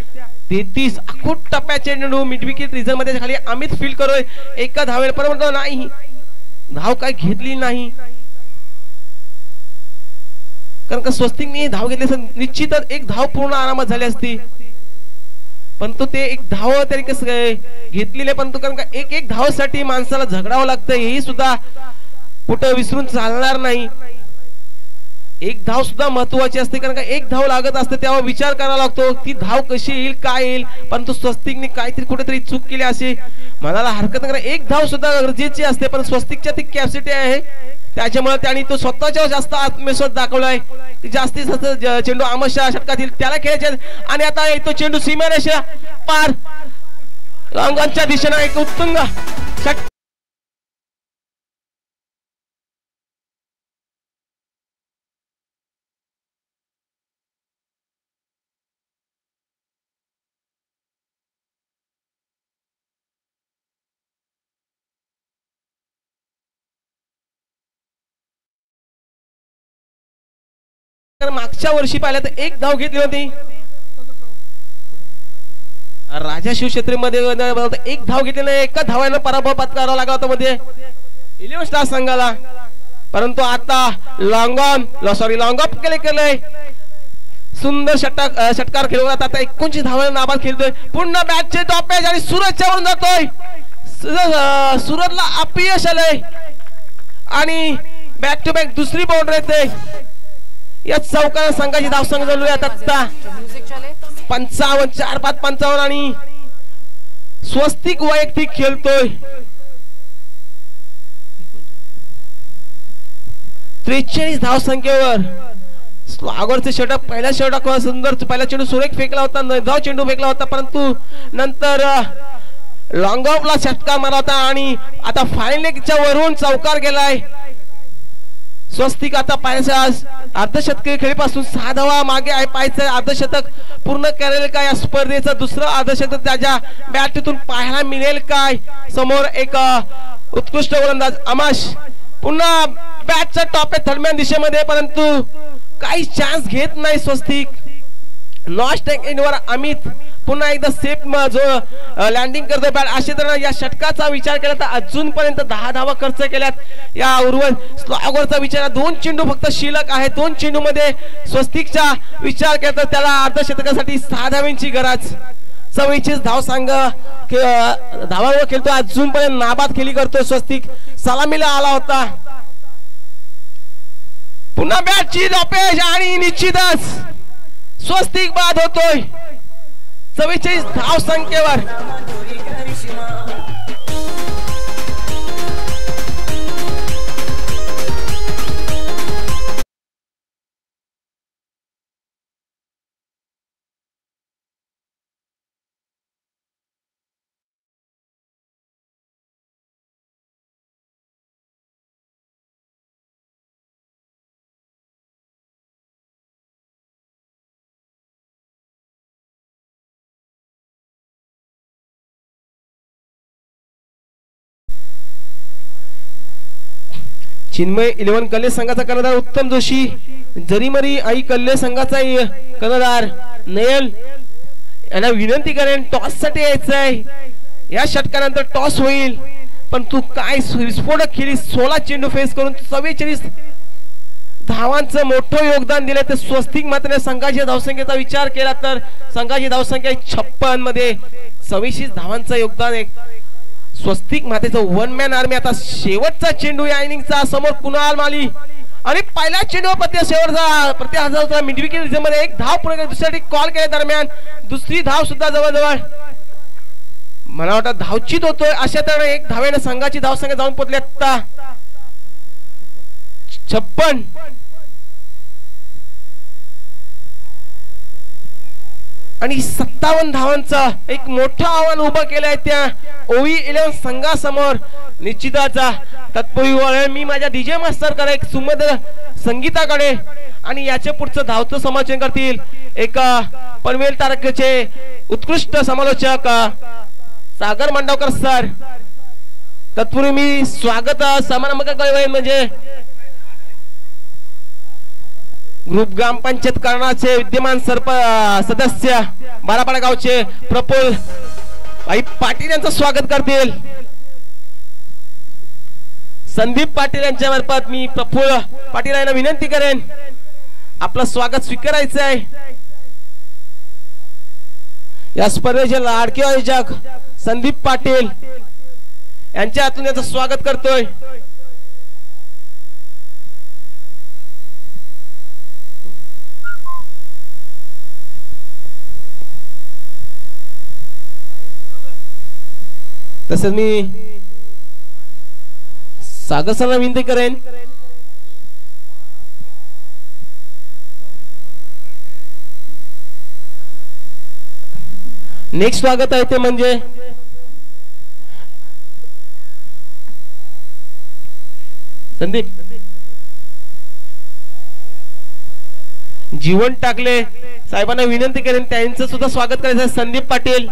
33. अखूट टप्प्याचे चेंडू मिडविकेट रिझन मध्ये खाली अमित फील्ड करोय एका धावेल परंतु नाही धाव काय घेतली नाही कारण का स्वस्तिकने धाव घेतली निश्चितच एक धाव पूर्ण आरामात झाली असती. परंतु ते एक धाव तरी कसं घेतलेले परंतु कारण का एक धावसाठी माणसाला झगडावं लागतं हेही सुद्धा कुठं विसरून चालणार नाही. एक धाव सुद्धा महत्वाची असते कारण का एक धाव लागत असते तेव्हा विचार करावा लागतो ती धाव कशी येईल काय येईल. परंतु स्वस्तिकने काहीतरी कुठेतरी चूक केली अशी म्हणायला हरकत नाही. एक धाव सुद्धा गरजेची असते पण स्वस्तिकच्या ती कॅपॅसिटी आहे त्याच्यामुळे त्यांनी तो स्वतःच्या जास्त आत्मविश्वास दाखवलाय की जास्तीत जास्त चेंडू अमशा षटकातील त्याला खेळायचे. आणि आता तो चेंडू सीमारेषा पार रंगांच्या दिशेने एक उत्तुंग षटक मागच्या वर्षी पाहिलं तर एक धाव घेतली होती राजा शिवक्षेत्रीमध्ये एक धाव घेतली नाही एका धावाने पराभव पत्करावा लागला होता मध्ये 11 स्टार संघाला. परंतु आता लॉंग ऑफ केलंय सुंदर षटकार खेळून आता 29 धावाने नाबाद खेळतोय. पुन्हा बॅटचे टॉपेज आणि सूरजच्या वरून जातोय. सूरजला अपयश आलंय आणि बॅक टू बॅक दुसरी बाउंड्री येते. या चौकाला संघाची धावसंख्या चालू आहे आता 55 4-5 55 आणि स्वस्तिक वैयक्तिक खेळतोय 43 धावसंख्येवर. स्वागतचे षटक पहिला षटक सुंदर पहिला चेंडू सुरेख फेकला होता धाव चेंडू फेकला होता परंतु नंतर लॉंग ऑफला षटकार मारला होता आणि आता फाईन लेगच्या वरून चौकार गेलाय. स्वस्तिक आता पाहायचा अर्धशतकी खेळीपासून 6 धावा मागे आहे. पाहायचं अर्धशतक पूर्ण करेल का या स्पर्धेचं दुसरं अर्धशतक त्याच्या बॅटीतून पाहायला मिळेल काय. समोर एक उत्कृष्ट गोलंदाज अमाश पुन्हा बॅटचा टॉप आहे दरम्यान दिशेमध्ये, परंतु काही चान्स घेत नाही स्वस्तिक. नॉस्ट इनवर अमित पुन्हा एकदा सेफ जो लँडिंग करतो बॅट. अशा तऱ्हेने या षटकाचा विचार केला तर अजूनपर्यंत 10 धावा खर्च केल्यात. या उर्वरित स्लॉगरचा विचार 2 चेंडू फक्त शिल्लक आहे. 2 चेंडू मध्ये स्वस्तिकचा विचार केला तर त्याला अर्धशतकासाठी 6 धावांची गरज. 44 धाव संघ धावांवर खेळतो. अजूनपर्यंत नाबाद खेळी करतोय स्वस्तिक. सलामीला आला होता. पुन्हा बॅटची अपयश आणि निश्चितच स्वस्तिक बाद होतोय 44 धाव संख्येवर. चिन्मय 11 कल्ले संघाचा कर्णधार उत्तम जोशी, जरीमरी आई कल्ले संघाचा कर्णधार नयल यांना विनंती करेन टॉस साठी यायचंय. या षटकानंतर टॉस होईल, पण तू काय विस्फोटक खेळी 16 चेंडू फेस करून 44 धावांचं मोठं योगदान दिलं. ते स्वस्तिक मात्र संघाच्या धावसंख्येचा विचार केला तर संघाची धावसंख्या 56 मध्ये 26 धावांचं योगदान आहे. स्वस्तिक मातेचं 1 मॅन आर्मी. आता शेवटचा चेंडू या इनिंगचा. समोर कुणाल माली आणि पहिल्या चेंडू प्रति हजारचा मिड विकेट मध्ये 1 धाव पुढे दुसऱ्या कॉल केल्या दरम्यान दुसरी धाव सुद्धा जवळजवळ मला वाटतं धावचित होतोय. अशा तऱ्हेने 1 धावेने संघाची धावसंख्या जाऊन पोहोचली आता 56. आणि 57 धावांचा एक मोठं आव्हान उभं केलंय त्या ओवी 11 संघासमोर. निश्चिताचा तत्पूर्वी वळेल मी माझ्या डीजे मास्टर कडे, एक सुमध संगीताकडे आणि याचे पुढचं धावचं समालोचन करतील एक पनवेल तारखेचे उत्कृष्ट समालोचक सागर मंडवकर सर. तत्पूर्वी मी स्वागत समारंभ म्हणजे ग्रुप ग्रामपंचायत करणाचे विद्यमान सदस्य बारापाडा गावचे प्रफुल्ल आई पाटील यांचं स्वागत करतील. संदीप पाटील यांच्या मार्फत मी प्रफुल्ल पाटील यांना विनंती करेन आपलं स्वागत स्वीकारायचं आहे. या स्पर्धेचे लाडके आयोजक संदीप पाटील यांच्या हातून याचं स्वागत करतोय. तसेच मी सागर सरला विनंती करेन नेक्स्ट स्वागत आहे ते म्हणजे संदीप जीवन टाकले साहेबांना विनंती करेन त्यांचं सुद्धा स्वागत करायचं आहे. संदीप पाटील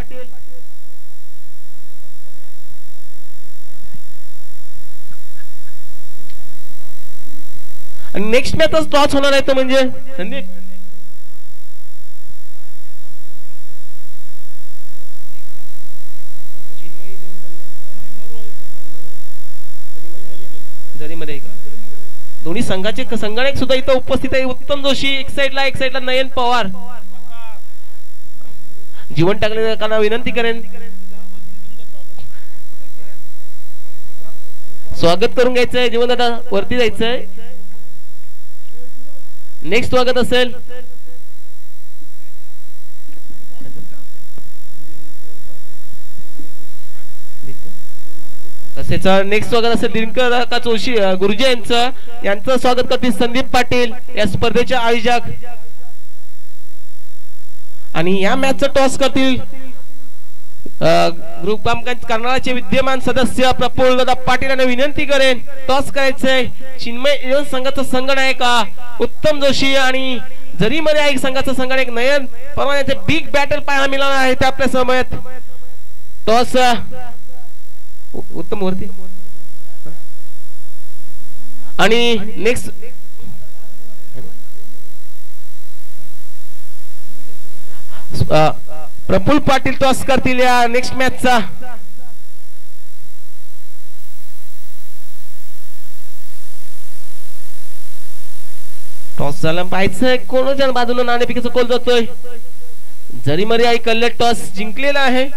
आणि नेक्स्ट मॅचच टॉस होणार आहे तो म्हणजे संदीप जरीमध्ये दोन्ही संघाचे संगणक सुद्धा इथं उपस्थित आहे. उत्तम जोशी एक साइडला नयन पवार. जीवन टाकलेल्या विनंती करेन स्वागत करून घ्यायचंय. जीवन दादा वरती जायचंय. नेक्स्ट स्वागत असेल तसेच नेक्स्ट स्वागत असेल दिनकर का जोशी गुरुजी यांचं स्वागत करतील संदीप पाटील या स्पर्धेचे आयोजक. आणि या मॅचचा टॉस करतील ग्रुप कामकाज करणाऱ्याचे विद्यमान सदस्य प्रफुल्ल दादा पाटील यांना विनंती करेन टॉस करायचंय. चिन्मय 11 संघाचा संघनायक उत्तम जोशी आणि जरी मध्ये एक संघाचा संघनायक नयन पवार यांचे बिग बॅटल पाहायला मिळाला आहे त्या आपल्या समयात. टॉस उत्तम वरती आणि नेक्स्ट प्रफुल्ल पाटील टॉस करतील या नेक्स्ट मॅचचा. टॉस झाला पाहायचंय कोणाच्या बाजूने नाणेफेकीचा कोल जातोय. जरी मरी आई कल्ले टॉस जिंकलेला आहे.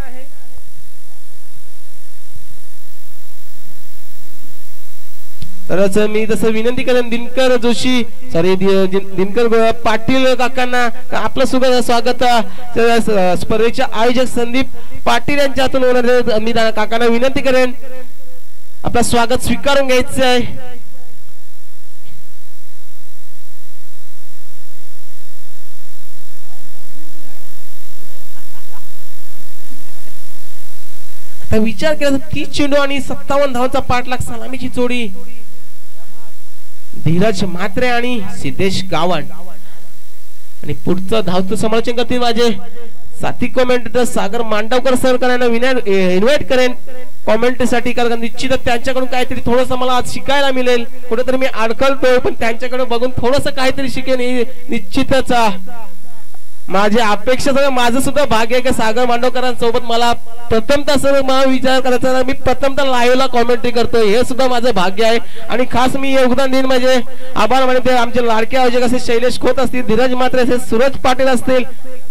तरच मी तसं विनंती करेन दिनकर जोशी सॉरी दिनकर पाटील काकांना आपलं सुद्धा स्वागत स्पर्धेचे आयोजक संदीप पाटील यांच्या हातून होणार. मी काकांना विनंती करेन आपलं स्वागत स्वीकारून घ्यायचं आहे. विचार केला 30 चेंडू आणि 57 धावांचा पाठलाग सलामीची जोडी धीरज म्हात्रे आणि सिद्धेश गावण. आणि पुढचं धावचं समालोचन करतील माझे साथी कॉमेंटेटर सागर मांडवकर सर यांना इन्व्हाइट करेन कॉमेंटसाठी. कारण निश्चितच त्यांच्याकडून काहीतरी थोडंसं मला आज शिकायला मिळेल. कुठेतरी मी अडकलतोय पण त्यांच्याकडे बघून थोडंसं काहीतरी शिकेन निश्चितच. माझी अपेक्षा सगळं माझं सुद्धा भाग्य आहे की सागर मांडवकरांसोबत मला प्रथमतः सर मला विचार करायचा. मी प्रथमतः लाईव्हला कॉमेंट्री करतोय हे सुद्धा माझं भाग्य आहे. आणि खास मी योगदान देईन म्हणजे आभार मानते आमचे लाडके आयोजक असे शैलेश खोत असतील, धीरज म्हात्रे असेल, सूरज पाटील असतील,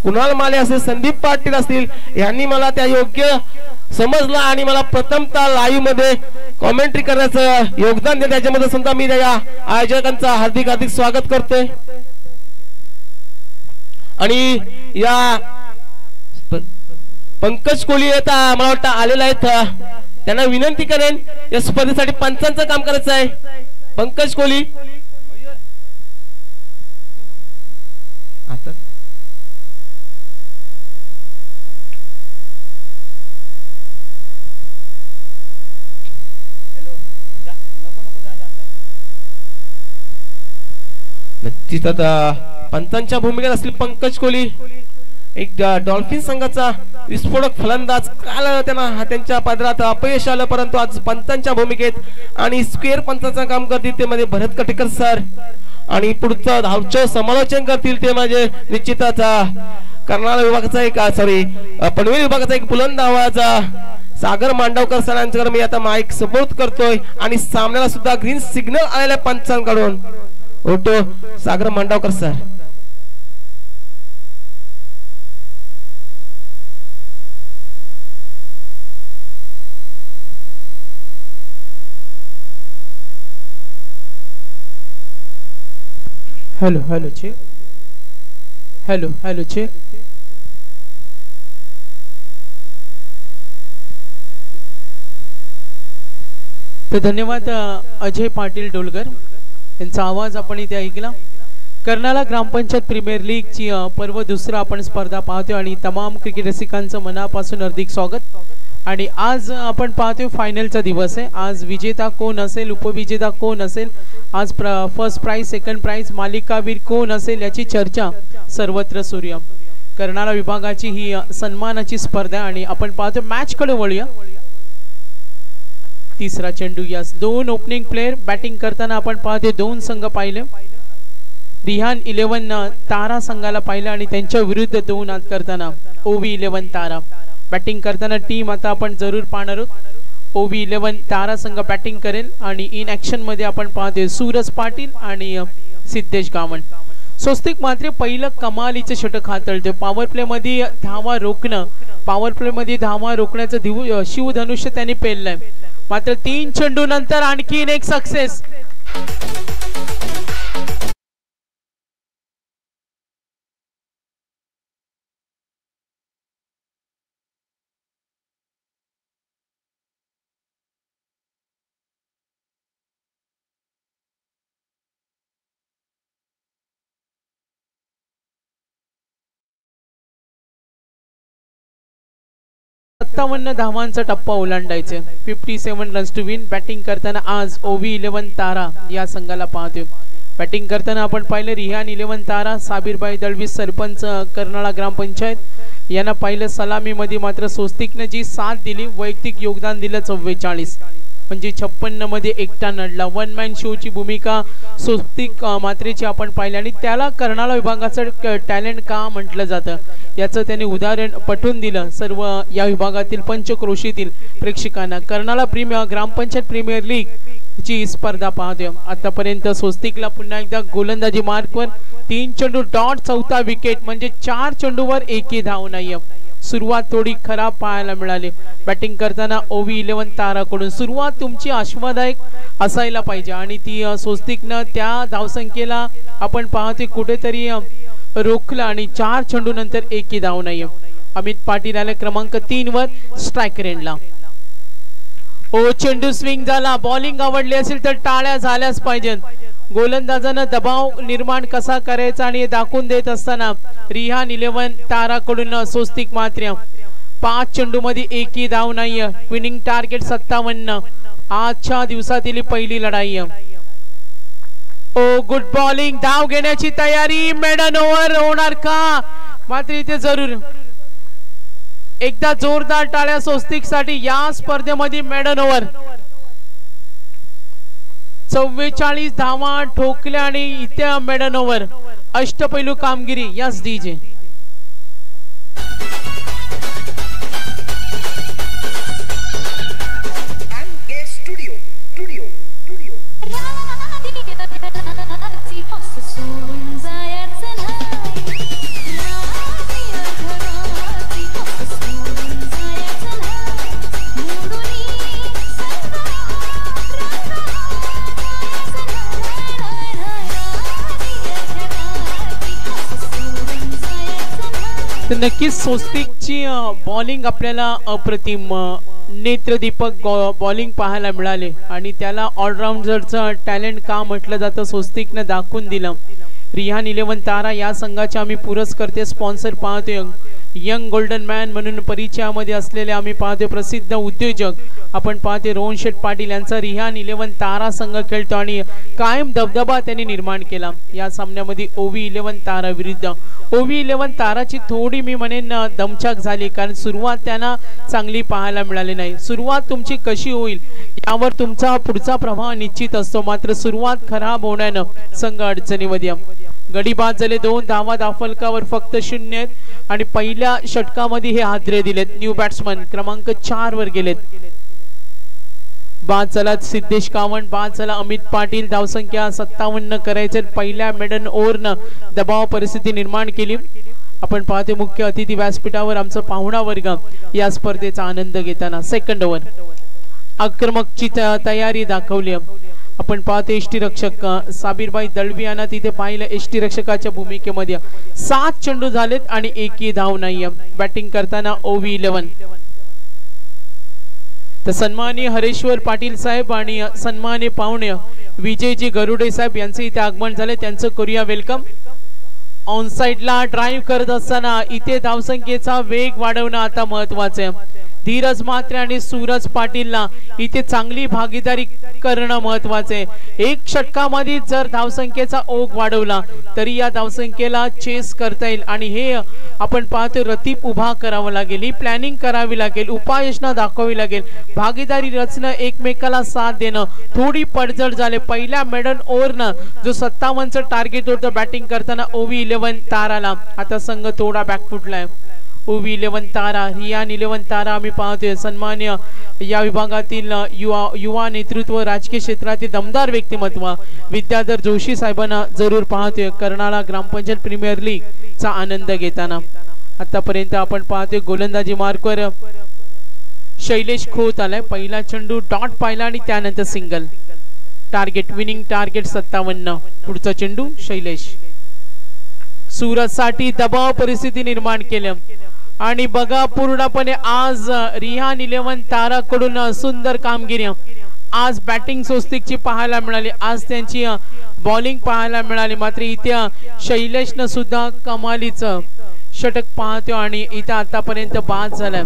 कुणाल माले असेल, संदीप पाटील असतील यांनी मला त्या योग्य समजला आणि मला प्रथमतः लाईव्ह मध्ये कॉमेंट्री करण्याचं योगदान दिलं. त्याच्यामध्ये सुद्धा मी त्या आयोजकांचा हार्दिक हार्दिक स्वागत करतोय. आणि या पंकज कोहली आता मला वाटतं आलेला आहेत. त्यांना विनंती करेन या स्पर्धेसाठी पंचांचं काम करायचं आहे. पंकज कोहली आता नक्कीच आता पंचांच्या भूमिकेत असतील पंकज कोहली. एक डॉल्फिन संघाचा विस्फोटक फलंदाज. काल त्यांना त्यांच्या पदरात अपयश आलं परंतु आज पंचांच्या भूमिकेत आणि स्क्वेअर पंचांचं काम करतील ते मध्ये भरत कटेकर सर. आणि पुढचं धावचं समालोचन करतील ते म्हणजे निश्चितच कर्नाळा विभागाचा एक सॉरी पनवेल विभागाचा एक बुलंद आवाजा सागर मांडवकर सरांच्याकडे मी आता माईक सपोर्ट करतोय. आणि सामन्याला सुद्धा ग्रीन सिग्नल आलेल्या पंचांकडून ओटो Sagar Mandavkar sir. Hello hello check hello hello check. तर धन्यवाद अजय पाटील डोलकर यांचा आवाज आपण इथे ऐकला. कर्नाळा ग्रामपंचायत प्रीमियर लीगची पर्व दुसरा आपण स्पर्धा पाहतोय आणि तमाम क्रिकेट रसिकांचं मनापासून हार्दिक स्वागत. आणि आज आपण पाहतोय फायनलचा दिवस आहे. आज विजेता कोण असेल, उपविजेता कोण असेल, आज फर्स्ट प्राइज सेकंड प्राइज मालिकावीर कोण असेल याची चर्चा सर्वत्र सुरू आहे. कर्नाळा विभागाची ही सन्मानाची स्पर्धा आणि आपण पाहतोय मॅच कडे वळूया. तिसरा चेंडू यास दोन ओपनिंग प्लेयर बॅटिंग करताना आपण पाहतोय दोन संघ पाहिले. रिहान 11 तारा संघाला पाहिलं आणि त्यांच्या विरुद्ध दोन आत करताना ओवी 11 तारा बॅटिंग करताना टीम आता आपण जरूर पाहणार आहोत. ओवी 11 तारा संघ बॅटिंग करेल आणि इन ऍक्शन मध्ये आपण पाहतोय सूरज पाटील आणि सिद्धेश गावण. स्वस्तिक मात्र पहिलं कमालीचं षटक हाताळतोय. पॉवर प्ले मध्ये धावा रोखणं, पॉवर प्ले मध्ये धावा रोखण्याचं शिवधनुष्य त्यांनी पेललंय. मात्र 3 चेंडू नंतर आणखीन एक सक्सेस. 57 धावांचा टप्पा ओलांडायचे. 57 रन्स टू विन. बॅटिंग करताना आज OV11 तारा या संघाला पाहतोय. बॅटिंग करताना आपण पाहिलं रिहान 11 तारा, साबिरबाई दळवी सरपंच कर्नाळा ग्रामपंचायत यांना पाहिलं. सलामीमध्ये मात्र स्वस्तिकने जी साथ दिली, वैयक्तिक योगदान दिलं 44 म्हणजे 56 मध्ये एकटा नडला. वन मॅन शो ची भूमिका स्वस्तिक मात्रेची आपण पाहिली आणि त्याला कर्नाळा विभागाचं टॅलेंट का म्हटलं जातं याचं त्यांनी उदाहरण पटवून दिलं सर्व या विभागातील पंचक्रोशीतील प्रेक्षकांना. कर्नाळा ग्रामपंचायत प्रीमियर लीग ची स्पर्धा पाहतोय. आतापर्यंत स्वस्तिकला पुन्हा एकदा गोलंदाजी मार्कवर 3 चेंडू डॉट, चौथा विकेट म्हणजे 4 चेंडूवर एकही धाव नाहीये. सुरुवात थोडी खराब पाहायला मिळाली. बॅटिंग करताना OV11 ताराकडून सुरुवात तुमची आशादायक असायला पाहिजे आणि ती स्वस्तिकनं त्या धावसंख्येला आपण पाहतोय कुठेतरी रोखलं आणि 4 चेंडू नंतर एकही धाव नाहीये. अमित पाटील आले क्रमांक 3 वर स्ट्राइक रेंजला. चेंडू स्विंग झाला. बॉलिंग आवडली असेल तर टाळ्या झाल्याच पाहिजेत. गोलंदाजानं दबाव निर्माण कसा करायचा आणि दाखवून देत असताना रिहान 11 ताराकडून स्वस्तिक मात्र 5 चेंडू मध्ये एकही धाव नाहीये. Winning target 57. आजच्या दिवसातील पहिली लढाई. Good bowling. धाव घेण्याची तयारी. मेडन ओव्हर होणार का? मात्र इथे जरूर एकदा जोरदार टाळ्या स्वस्तिक साठी. या स्पर्धेमध्ये मेडन ओव्हर 44 धावा ठोकल्या आणि इथे मेडन ओव्हर अष्टपैलू कामगिरी. यस डीजे तर नक्कीच स्वस्तिकची बॉलिंग आपल्याला अप्रतिम नेत्रदीपक बॉलिंग पाहायला मिळाले आणि त्याला ऑलराऊंडरचं टॅलेंट का म्हटलं जातं स्वस्तिकनं दाखवून दिलं. रिहान 11 तारा या संघाचे आम्ही पुरस्कर्ते स्पॉन्सर पाहतोय. यंग गोल्डन मॅन म्हणून परिचयामध्ये असलेले आम्ही पाहतोय प्रसिद्ध उद्योजक आपण पाहतोय रोहन शेठ पाटील यांचा रिहान 11 तारा संघ खेळतो आणि कायम दबदबा त्यांनी निर्माण केला. या सामन्यामध्ये OV11 तारा विरुद्ध OV11 ताराची थोडी मी म्हणेन दमछाक झाली कारण सुरुवात त्यांना चांगली पाहायला मिळाली नाही. सुरुवात तुमची कशी होईल यावर तुमचा पुढचा प्रभाव निश्चित असतो. मात्र सुरुवात खराब होण्यानं संघ अडचणीमध्ये. गडी बाद झाले. 2 धावा दाफलकावर फक्त 0 आहेत आणि पहिल्या षटकामध्ये हे हादरे दिलेत. न्यू बॅट्समन क्रमांक 4 वर गेलेत. बाद झाला सिद्धेश कावण. बाद झाला अमित पाटील. धावसंख्या 57 करायचे. पहिल्या मेडन ओव्हरनं दबाव परिस्थिती निर्माण केली. आपण पाहते मुख्य अतिथी व्यासपीठावर आमचा पाहुणा वर्ग या स्पर्धेचा आनंद घेताना. सेकंड ओव्हर आक्रमकची तयारी दाखवली. आपण पाहतो एष्टी रक्षक साबिरबाई दळवी यांना तिथे पाहिलं एष्टी रक्षकाच्या भूमिकेमध्ये. 7 चेंडू झालेत आणि एकही धाव नाहीये. बॅटिंग करताना OV11 तर सन्माननीय हरेश्वर पाटील साहेब आणि सन्माननीय पाहुणे विजयजी गरुडे साहेब यांचे इथे आगमन झाले. त्यांचं करूया वेलकम. ऑन साइडला ड्राईव्ह करत असताना इथे धावसंख्येचा वेग वाढवणं आता महत्वाचं आहे. धीरज म्हात्रे आणि सूरज पाटीलला इथे चांगली भागीदारी करणं महत्वाचं आहे. एक षटकामध्ये जर धावसंख्येचा ओघ वाढवला तरी या धावसंख्येला चेस करता येईल आणि हे आपण पाहतो रतीप उभा करावा लागेल. ही प्लॅनिंग करावी लागेल. उपाययोजना दाखवावी लागेल. भागीदारी रचणं, एकमेकाला साथ देणं थोडी पडझड झाले. पहिल्या मेडन ओव्हरनं जो 57चं टार्गेट होतं बॅटिंग करताना OV11 ताराला आता संघ थोडा बॅकफुटलाय. OV11 तारा रिहान 11 तारा आम्ही पाहतोय सन्मान्य या विभागातील युवा नेतृत्व राजकीय क्षेत्रातील दमदार व्यक्तिमत्व विद्याधर जोशी साहेबांना जरूर पाहतोय कर्नाळा ग्रामपंचायत प्रीमियर लीग चा आनंद घेताना. आतापर्यंत आपण पाहतोय गोलंदाजी मार्कवर शैलेश खोत आलाय. पहिला चेंडू डॉट पाहिला आणि त्यानंतर सिंगल. Target winning target 57. पुढचा चेंडू शैलेश. सूरज साठी दबाव परिस्थिती निर्माण केली आणि बघा पूर्णपणे आज रिहान 11 ताराकडून सुंदर कामगिरी. आज बॅटिंग स्वस्तिकची पाहायला मिळाली. आज त्यांची बॉलिंग पाहायला मिळाली. मात्र इथे शैलेशनं सुद्धा कमालीचं षटक पाहतो आणि इथं आतापर्यंत बाद झालाय.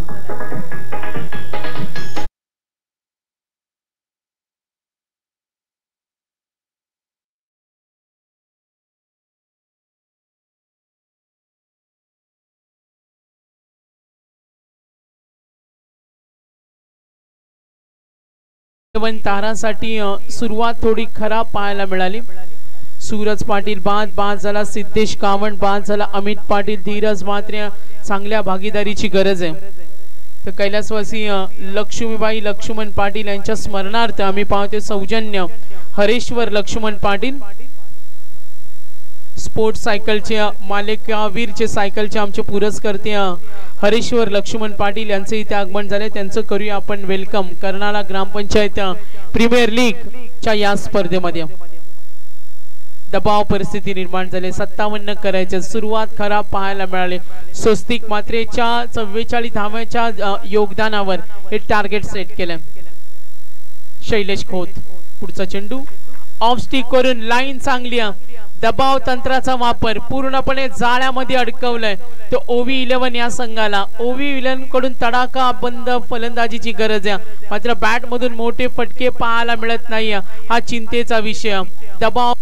इलेवन तारासाठी सुरुवात थोडी खराब पाहायला मिळाली। सूरज पाटील बाद झाला, सिद्धेश कावण बाद झाला, अमित पाटील, धीरज म्हात्रे चांगल्या भागीदारीची गरज आहे। तर कैलासवासी लक्ष्मीबाई लक्ष्मण पाटील यांच्या स्मरणार्थ आम्ही पाहतोय सौजन्य हरेश्वर लक्ष्मण पाटील स्पोर्ट्स सायकलचे मालिकावीरचे सायकलचे आमचे पुरस्कर्ते हरेश्वर लक्ष्मण पाटील यांचे इथे आगमन झाले। त्यांचं करूया आपण welcome Karnala Grampanchayat premier league च्या या स्पर्धेमध्ये। दबाव परिस्थिती निर्माण झाली, 57 करायचे, सुरुवात खराब पाहायला मिळाले। स्वस्तिक मात्रेच्या 44 धाव्याच्या योगदानावर हे टार्गेट सेट केलं। शैलेश खोत पुढचा चेंडू ऑफ स्टिक वरून लाईन चांगली, दबाव तंत्राचा वापर पूर्णपणे जाळ्यामध्ये अडकवलाय। तो ओवी 11 या संघाला ओवी 11 कडून तडाखा बंद फलंदाजीची गरज आहे, मात्र बॅट मधून मोठे फटके पाहायला मिळत नाही, हा चिंतेचा विषय। दबाव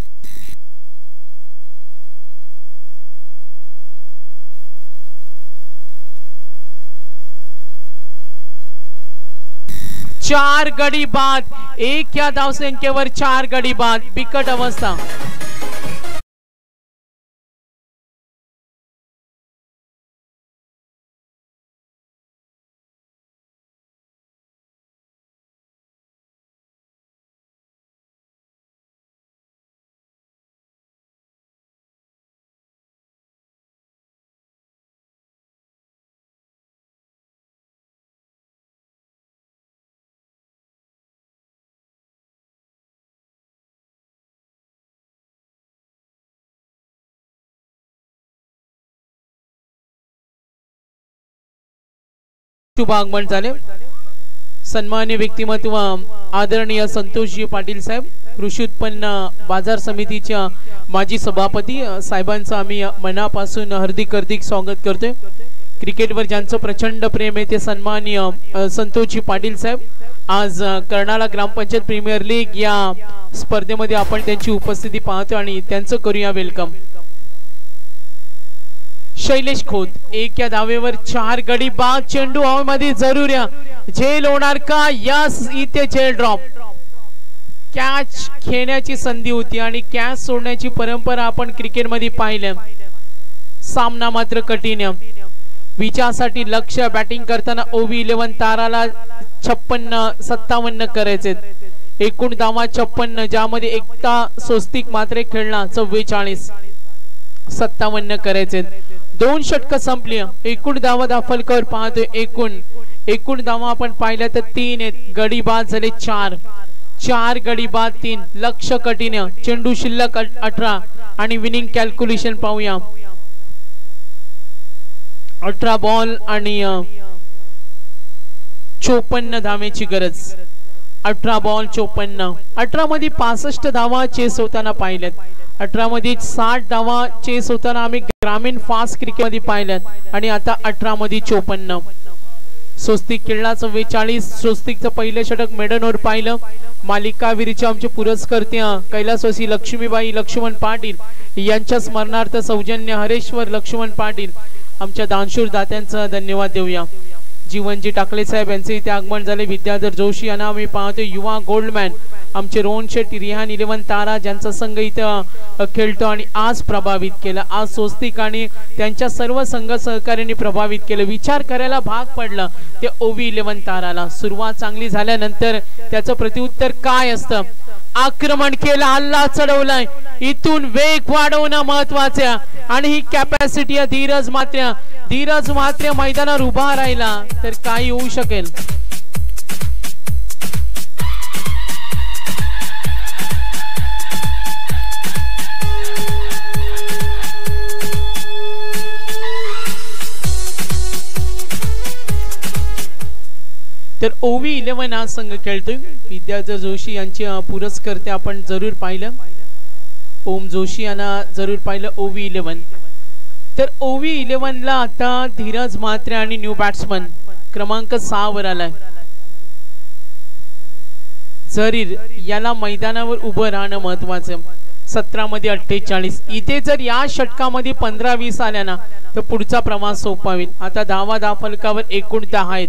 4 गडी बाद, 1 या धावसंख्येवर 4 गडी बाद, बिकट अवस्था। शुभागमन झाले। सन्मान्य व्यक्तिमत्व आदरणीय संतोषजी पाटील साहेब कृषी उत्पन्न बाजार समितीच्या माजी सभापती साहेबांचं आम्ही मनापासून हार्दिक स्वागत करतोय। क्रिकेटवर ज्यांचं प्रचंड प्रेम आहे ते सन्मान्य संतोषजी पाटील साहेब आज कर्नाळा ग्रामपंचायत प्रीमियर लीग या स्पर्धेमध्ये आपण त्यांची उपस्थिती पाहतो आणि त्यांचं करूया वेलकम। शैलेश खोत 1 या धावेवर 4 गडी बाद, चेंडू हवेमध्ये जरूर झेल होणार का? यस, इथे झेल ड्रॉप। कॅच खेळण्याची संधी होती आणि कॅच सोडण्याची परंपरा आपण क्रिकेटमध्ये पाहिलं। सामना मात्र कठीण, विजयासाठी लक्ष बॅटिंग करताना ओवी 11 ताराला 56-57 करायचे, एकूण धावा 56 ज्यामध्ये एकता स्वस्तिक मात्र खेळला 44-57 करायचे। 2 षटक संपली, एकूण धावा दाफलकर पाहतोय, एकूण धावा आपण पाहिल्या तर 3 आहेत, गडी बाद झाले 4 गडी बाद 3, लक्ष कठीण, चेंडू शिल्लक 18 आणि विनिंग कॅल्क्युलेशन पाहूया। 18 बॉल आणि 54 धावेची गरज, 18 बॉल 54, 18 मध्ये 65 धावा चेस होताना पाहिल्यात, 18 मध्ये 60 धावा चेस होताना आम्ही ग्रामीण फास्ट क्रिकेट मध्ये पाहिल्यात आणि आता 18 मध्ये 54। स्वस्तिक खेळला 44, स्वस्तिकचं पहिलं षटक मेडनवर पाहिलं। मालिकावीरचे आमचे पुरस्कर्ते कैलासवासी लक्ष्मीबाई लक्ष्मण पाटील यांच्या स्मरणार्थ सौजन्य हरेश्वर लक्ष्मण पाटील आमच्या दानशूर दात्यांचा धन्यवाद देऊया। जीवनजी टाकले साहेब यांचे इथे आगमन झाले। विद्याधर जोशी यांना आम्ही पाहतो, युवा गोल्डमॅन आमचे रोहन शेट्टी, रिहान 11 तारा ज्यांचा संघ इथं खेळतो आणि आज प्रभावित केलं, आज स्वस्तिक आणि त्यांच्या सर्व संघ सहकार्यांनी प्रभावित केलं, विचार करायला भाग पडलं ते ओवी 11 ताराला। सुरुवात चांगली झाल्यानंतर त्याचं प्रत्युत्तर काय असतं? आक्रमण केलं, हल्ला चढवलाय, इथून वेग वाढवणं महत्वाचं आणि ही कॅपॅसिटी धीरज मात्र मैदानावर उभा राहिला तर काही होऊ शकेल। तर ओवी 11 हा संघ खेळतोय। विद्याधर जोशी यांचे पुरस्कर्ते आपण जरूर पाहिलं, ओम जोशी यांना जरूर पाहिलं ओवी 11। तर ओवी 11 ला आता धीरज म्हात्रे आणि न्यू बॅट्समन क्रमांक 6 वर आलाय जरीर, याला मैदानावर उभं राहणं महत्वाचं। 17 मध्ये 48, इथे जर या षटकामध्ये 15-20 आल्या ना तर पुढचा प्रवास सोपा होईल। आता धावा दाफलकावर एकूण 10 आहेत।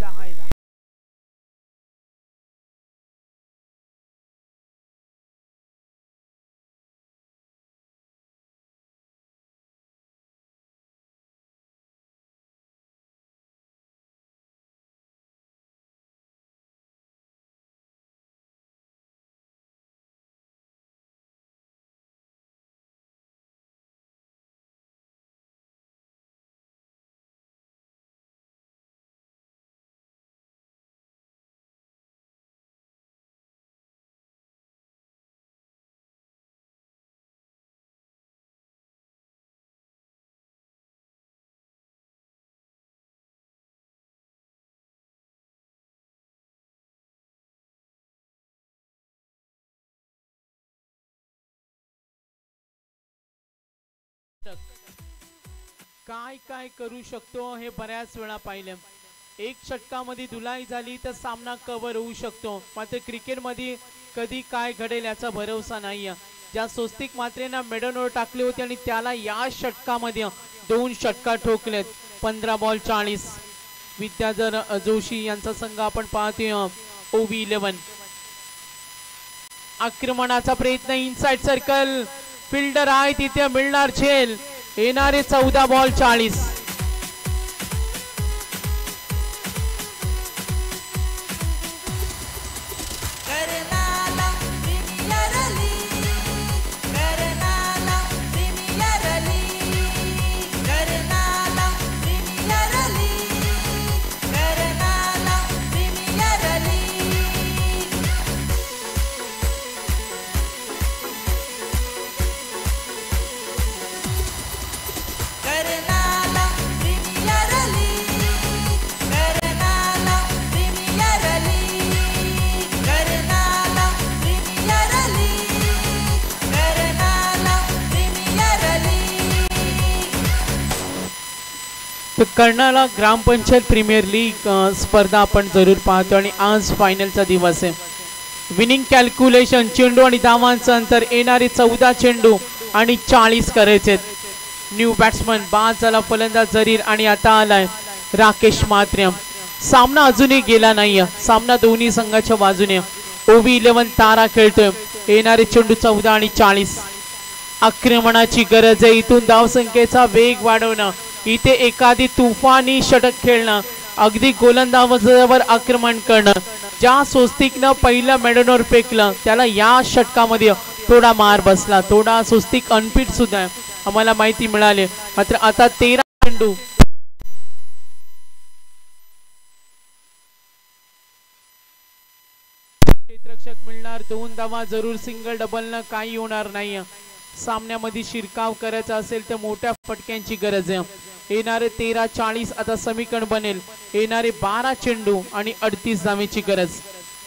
काय काय करू शकतो हे बऱ्याच वेळा पाहिलं. एक षटकामध्ये धुलाई झाली तर सामना कव्हर होऊ शकतो, मात्र क्रिकेटमध्ये कधी काय घडेल याचा भरोसा नाही. ज्या स्वस्तिक मात्रेनं मेडनवर टाकले होते आणि त्याला या षटकामध्ये 2 षटका ठोकलेत. 15 बॉल 40. विद्याधर जोशी यांचा संघ आपण पाहतोय. OV11 आक्रमणाचा प्रयत्न, इनसाइड सर्कल, फिल्डर आहे तिथे, मिळणार झेल. येणारे 14 बॉल 40. तर कर्नाला ग्रामपंचायत प्रीमियर लीग स्पर्धा आपण जरूर पाहतो आणि आज फायनलचा दिवस आहे. विनिंग कॅल्क्युलेशन, चेंडू आणि धावांचं अंतर, येणारे 14 चेंडू आणि 40 करायचे. न्यू बॅट्समन बाद झाला फलंदाज जरीर आणि आता आलाय राकेश मात्रे. सामना अजूनही गेला नाही. सामना दोन्ही संघाच्या बाजूने. OV11 तारा खेळतोय. येणारे चेंडू 14 आणि 40. आक्रमणाची गरज आहे. इथून धावसंख्येचा वेग वाढवणं, इथे एखादी तुफानी षटक खेळणं, अगदी गोलंदाजावर आक्रमण करणं. ज्या स्वस्तिकनं पहिलं मेडनवर फेकलं त्याला या षटकामध्ये थोडा मार बसला. थोडा स्वस्तिक अनफिट सुद्धा आम्हाला माहिती मिळाली. मात्र आता 13 चेंडू क्षेत्ररक्षक मिळणार. 2 धावा जरूर. सिंगल डबलनं काही होणार नाही. सामन्यामध्ये शिरकाव करायचा असेल तर मोठ्या फटक्यांची गरज आहे. येणारे 13-40 आता समीकरण बनेल. येणारे 12 चेंडू आणि 38 धावेची गरज.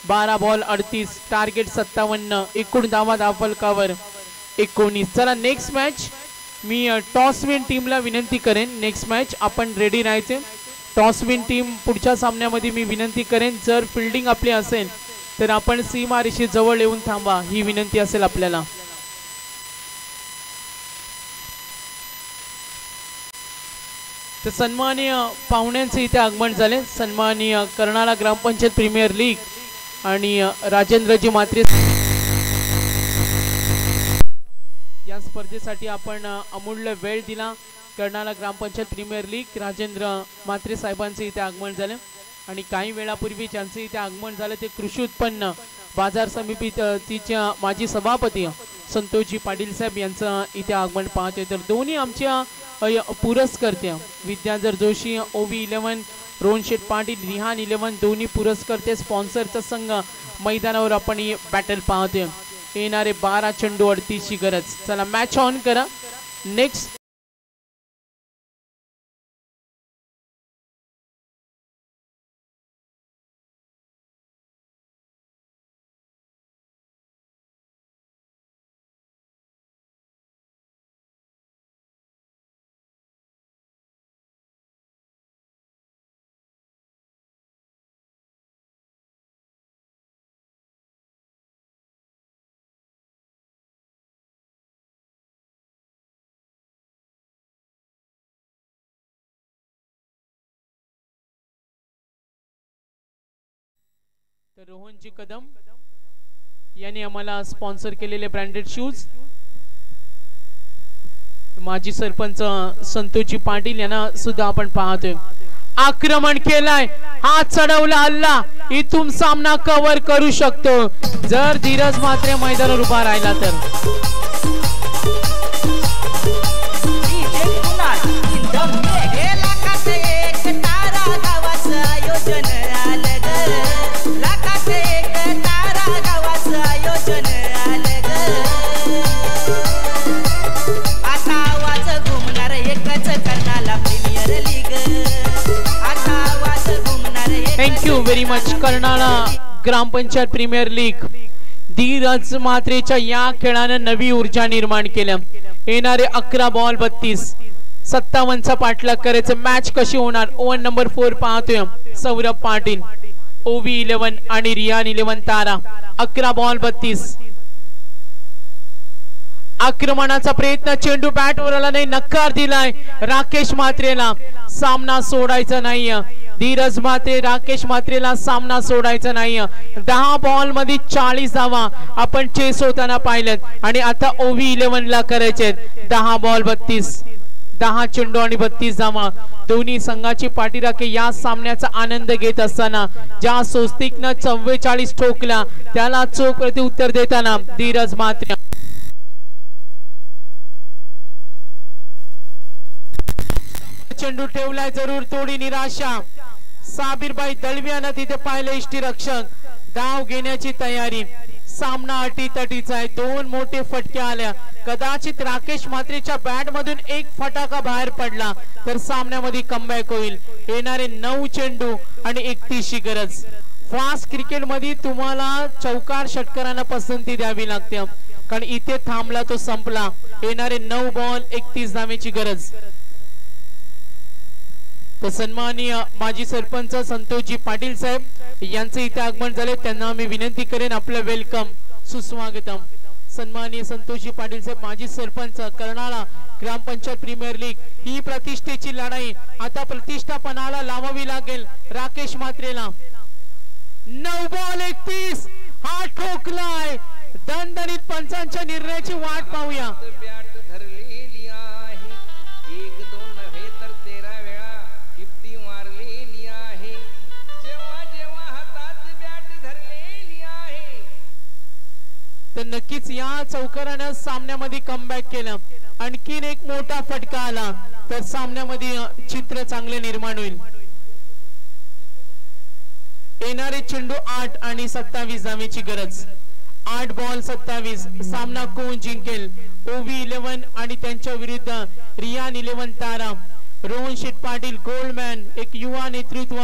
12 बॉल 38, टार्गेट 57, एकूण धावा धावफलकावर 19. चला नेक्स्ट मॅच. मी टॉस विन टीमला विनंती करेन, नेक्स्ट मॅच आपण रेडी राहायचे. टॉस विन टीम पुढच्या सामन्यामध्ये मी विनंती करेन, जर फिल्डिंग आपली असेल तर आपण सीमारेषे जवळ येऊन थांबा, ही विनंती असेल आपल्याला. तर सन्माननीय पाहुण्यांचे इथे आगमन झाले. सन्माननीय कर्नाला ग्रामपंचायत प्रीमियर लीग आणि राजेंद्रजी मात्रे या स्पर्धेसाठी आपण अमूल्य वेळ दिला. कर्नाला ग्रामपंचायत प्रीमियर लीग राजेंद्र मात्रे साहेबांचे इथे आगमन झाले आणि काही वेळापूर्वी ज्यांचे इथे आगमन झाले ते कृषी उत्पन्न बाजार समितीच्या माजी सभापती संतोषजी पाटील साहेब यांचं इथे आगमन पाहतोय. तर दोन्ही आमच्या पुरस्कर्ते विद्याधर जोशी, OV11, रोहन शेठ पाटील, रिहान 11 दोन्ही पुरस्कर्ते स्पॉन्सरचा संघ मैदानावर आपण ही बॅटल पाहतोय. येणारे 12 चेंडू 38 ची गरज. चला मॅच ऑन करा. नेक्स्ट तर रोहनजी कदम यांनी आम्हाला स्पॉन्सर केलेले ब्रँडेड शूज. माजी सरपंच संतोषजी पाटील यांना सुद्धा आपण पाहतोय. आक्रमण केलाय, हात चढवला, हल्ला. इथून सामना कव्हर करू शकतो जर धीरज मात्रे मैदानावर उभा राहिला तर. Thank you very much. Karnala Grampanchayat premier league Dhiraj मात्रेच्या या खेळानं नवी ऊर्जा निर्माण केल्या. येणारे 11 बॉल 32, 57चा पाठलाग करायचं. मॅच कशी होणार? ओव्हर नंबर 4 पाहतोय सौरभ पाटील. ओवी 11 आणि रियान 11 तारा. 11 बॉल 32. आक्रमणाचा प्रयत्न, चेंडू बॅटवर आला नाही, नकार दिलाय राकेश म्हात्रेला. सामना सोडायचा नाही. धीरज म्हात्रे राकेश म्हात्रेला सामना सोडायचा नाही. 10 बॉल मध्ये 40 धावा आपण चेस होताना पाहिलेत आणि आता ओव्ही 11 ला करायचे. 10 बॉल 32, 10 चेंडू आणि 32 धावा. दोन्ही संघाची पाठीराखे या सामन्याचा आनंद घेत असताना ज्या स्वस्तिकनं 44 ठोकला त्याला चोख प्रत्युत्तर देताना धीरज म्हात्रे. चेंडू ठेवलाय जरूर, थोडी निराशा. साबिरबाई दळवियानं तिथे पाहिलं इष्टिरक्षक. धाव घेण्याची तयारी. सामना अटीतटीचा आहे. 2 मोठे फटके आल्या. कदाचित राकेश म्हात्रेच्या बॅट मधून एक फटाका बाहेर पडला तर सामन्यामध्ये कमबॅक होईल. येणारे 9 चेंडू आणि 31 ची गरज. फास्ट क्रिकेट मध्ये तुम्हाला चौकार षटकारांना पसंती द्यावी लागते कारण इथे थांबला तो संपला. येणारे 9 बॉल 31 धावेची गरज. तर सन्माननीय माजी सरपंच संतोषजी पाटील साहेब यांचं इथे आगमन झाले. त्यांना मी विनंती करेन आपलं वेलकम, सुस्वागतम. सन्माननीय संतोषजी पाटील साहेब माजी सरपंच, कर्नाळा ग्रामपंचायत प्रीमियर लीग. ही प्रतिष्ठेची लढाई आता प्रतिष्ठा पणाला लावावी लागेल राकेश म्हात्रेला. 9 बॉल 31. हा ठोकलाय. दणदणीत पंचांच्या निर्णयाची वाट पाहूया. तर नक्कीच या चौकारानं सामन्यामध्ये कमबॅक केलं. आणखीन एक मोठा फटका आला तर सामन्यामध्ये चित्र चांगले निर्माण होईल. येणारे चेंडू 8 आणि 27 धावेची गरज. 8 बॉल 27. सामना कोण जिंकेल? ओवी 11 आणि त्यांच्या विरुद्ध रियान 11 तारा. रोहन शेठ पाटील गोल्डमॅन, एक युवा नेतृत्व.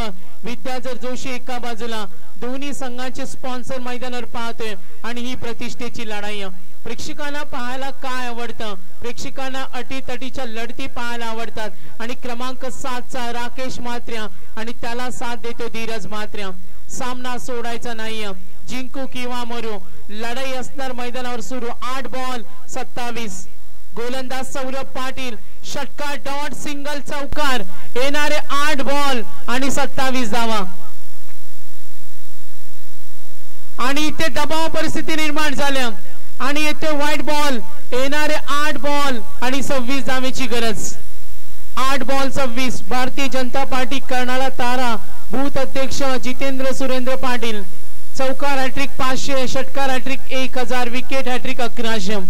विद्याधर जोशी एका बाजूला. दोन्ही संघाचे स्पॉन्सर मैदानावर पाहतोय आणि ही प्रतिष्ठेची लढाई. प्रेक्षकांना पाहायला काय आवडतं? प्रेक्षकांना अटीतटीच्या लढती पाहायला आवडतात आणि क्रमांक 7 चा राकेश म्हात्रे आणि त्याला साथ देतो धीरज म्हात्रे. सामना सोडायचा नाही. जिंकू किंवा मरू, लढाई असणार मैदानावर सुरू. 8 बॉल 27. गोलंदाज सौरभ पाटील. षटकार, डॉट, सिंगल, चौकार. येणारे 8 बॉल आणि 27 धावा. आणि इथे दबाव परिस्थिती निर्माण झाल्या आणि येथे व्हाईट बॉल. येणारे 8 बॉल आणि 26 धावेची गरज. 8 बॉल 26. भारतीय जनता पार्टी कर्नाळा तारा बूथ अध्यक्ष जितेंद्र सुरेंद्र पाटील. चौकार हॅट्रिक 500, षटकार हॅट्रिक 1000, विकेट हॅट्रिक 1100.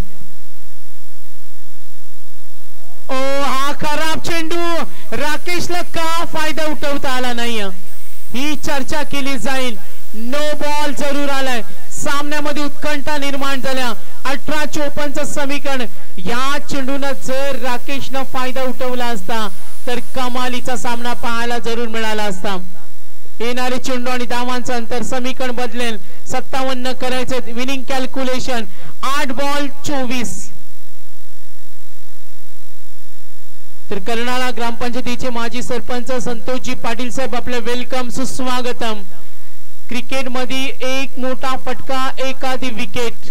ओ हा खराब चेंडू. राकेशला का फायदा उठवता आला नाही ही चर्चा केली जाईल. नो बॉल जरूर आलाय. सामन्यामध्ये उत्कंठा निर्माण झाल्या. 18-54 समीकरण. या चेंडूनं जर राकेशनं फायदा उठवला असता तर कमालीचा सामना पाहायला जरूर मिळाला असता. येणारे चेंडू आणि धावांचं अंतर, समीकरण बदलेल. 57 करायचे. Winning calculation. 8 बॉल 24. तर कर्नाळा ग्रामपंचायतीचे माजी सरपंच संतोषजी पाटील साहेब आपले वेलकम, सुस्वागतम. क्रिकेट मध्ये एक मोठा फटका, एखादी विकेट.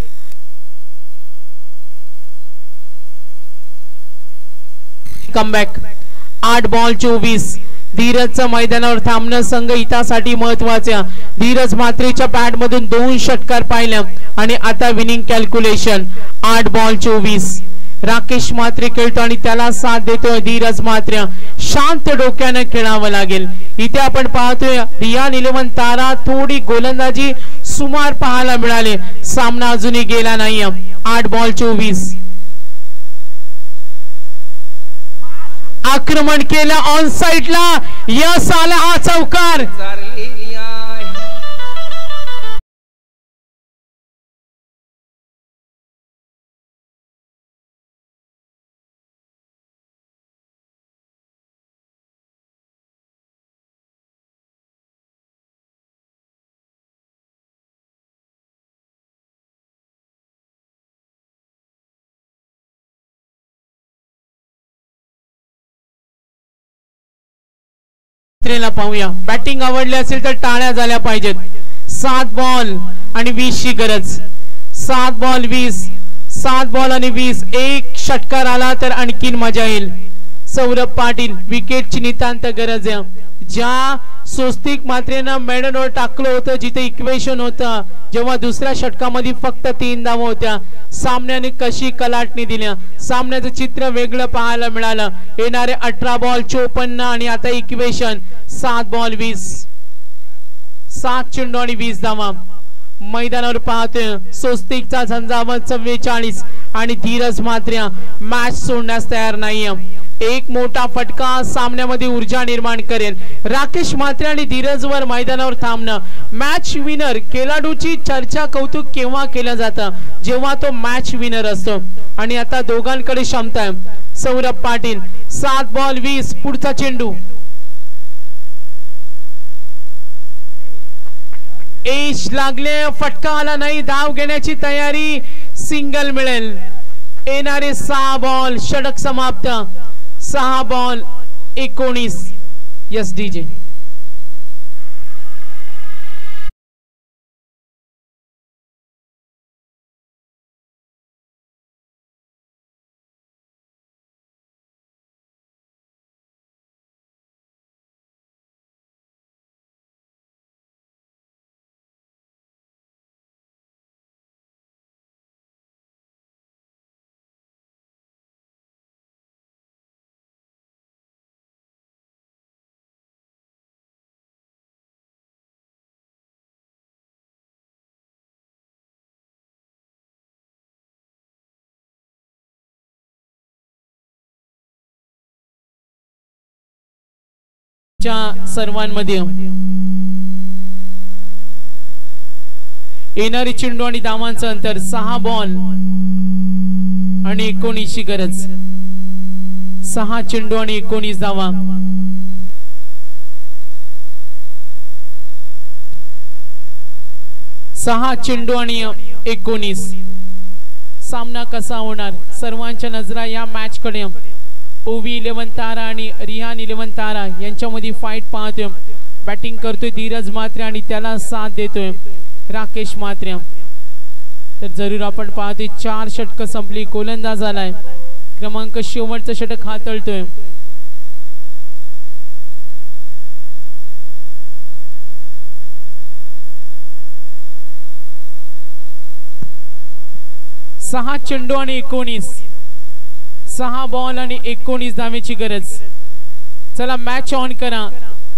कमबॅक. 8 बॉल 24. धीरजचं मैदानावर थांबणं संघ हितासाठी महत्वाचं. धीरज म्हात्रेच्या बॅट मधून 2 षटकार पाहिल्या आणि आता winning calculation. 8 ball 24. Rakesh Mhatre खेळतो आणि त्याला साथ देतोय धीरज म्हात्रे. शांत डोक्याने खेळावं लागेल. इथे आपण पाहतोय रियान 11 तारा. थोडी गोलंदाजी सुमार पाहायला मिळाले. सामना अजूनही गेला नाही. 8 बॉल 24. आक्रमण केलं ऑन साइडला. यस आला हा चौकार. मात्रेला पाहूया. बॅटिंग आवडली असेल तर टाळ्या झाल्या पाहिजेत. 7 बॉल आणि 20 ची गरज. 7 बॉल 20, 7 बॉल आणि 20. एक षटकार आला तर आणखीन मजा येईल. सौरभ पाटील विकेटची नितांत गरज आहे. ज्या स्वस्तिक मात्रेनं मेडनवर टाकलं होतं जिथे इक्वेशन होतं, जेव्हा दुसऱ्या षटकामध्ये फक्त 3 धावा होत्या, सामन्याने कशी कलाटणी दिल्या. सामन्याचं चित्र वेगळं पाहायला मिळालं. येणारे 18 बॉल 54 आणि आता इक्वेशन 7 बॉल 20, 7 चेंडू आणि 20 धावा. मैदानावर पाहतोय स्वस्तिकचा झंझावत 44 आणि धीरज मात्रे मॅच सोडण्यास तयार नाहीये. एक मोठा फटका सामन्यामध्ये ऊर्जा निर्माण करेल. राकेश मात्रे आणि धीरजवर मैदानावर थांबणं. मॅच विनर खेळाडूची चर्चा कौतुक केव्हा केलं जातं, जेव्हा तो मॅच विनर असतो. आणि आता दोघांकडे क्षमता आहे. सौरभ पाटील 7 बॉल 20. पुढचा चेंडू एश लागले, फटका आला नाही. धाव घेण्याची तयारी, सिंगल मिळेल. येणारे 6 बॉल षटक समाप्त. 6 बॉल 19. Yes DJ. सर्वांमध्ये येणारी चेंडू आणि धावांचं अंतर 6 बॉल आणि 19 ची गरज. 6 चेंडू आणि 19 धावा. सहा चेंडू आणि 19. सामना कसा होणार, सर्वांच्या नजरा या मॅच कडे. ओवी 11 तारा आणि रिहान 11 तारा यांच्यामध्ये फाईट पाहतोय. बॅटिंग करतोय धीरज मात्रे आणि त्याला साथ देतोय राकेश मात्रे. तर जरूर आपण पाहतोय 4 षटक संपली. गोलंदाज आलाय, क्रमांक शेवटचं षटक हाताळतोय. सहा चेंडू आणि 19. 6 बॉल आणि 19 धावेची गरज. चला मॅच ऑन करा.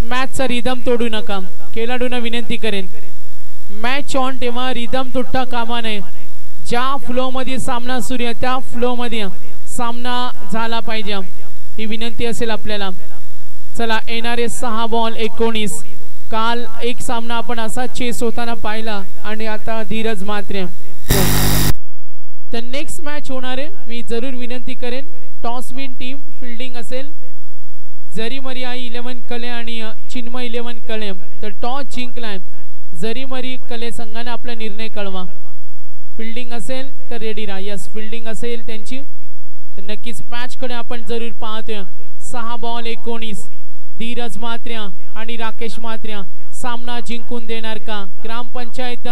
मॅचचा रिदम तोडू नका. खेळाडूंना विनंती करेन, मॅच ऑन ठेवा. रिदम तुटता कामा नये. ज्या फ्लो मध्ये सामना सुरू आहे त्या फ्लो मध्ये सामना झाला पाहिजे, ही विनंती असेल आपल्याला. चला येणारे 6 बॉल 19. काल एक सामना आपण असा चेस होताना पाहिला आणि आता धीरज मात्रे. तर नेक्स्ट मॅच होणार आहे. मी जरूर विनंती करेन, टॉस विन टीम फिल्डिंग असेल. जरी मरी आई 11 कले आणि चिन्मय 11 कले. तर टॉस जिंकलाय जरी मरी कले संघाने आपला निर्णय कळवा. फिल्डिंग असेल तर रेडी राहा. यस, फिल्डिंग असेल त्यांची तर नक्कीच मॅच कडे आपण जरूर पाहतोय. 6 बॉल 19. धीरज मात्रे आणि राकेश मात्रे सामना जिंकून देणार का? ग्रामपंचायत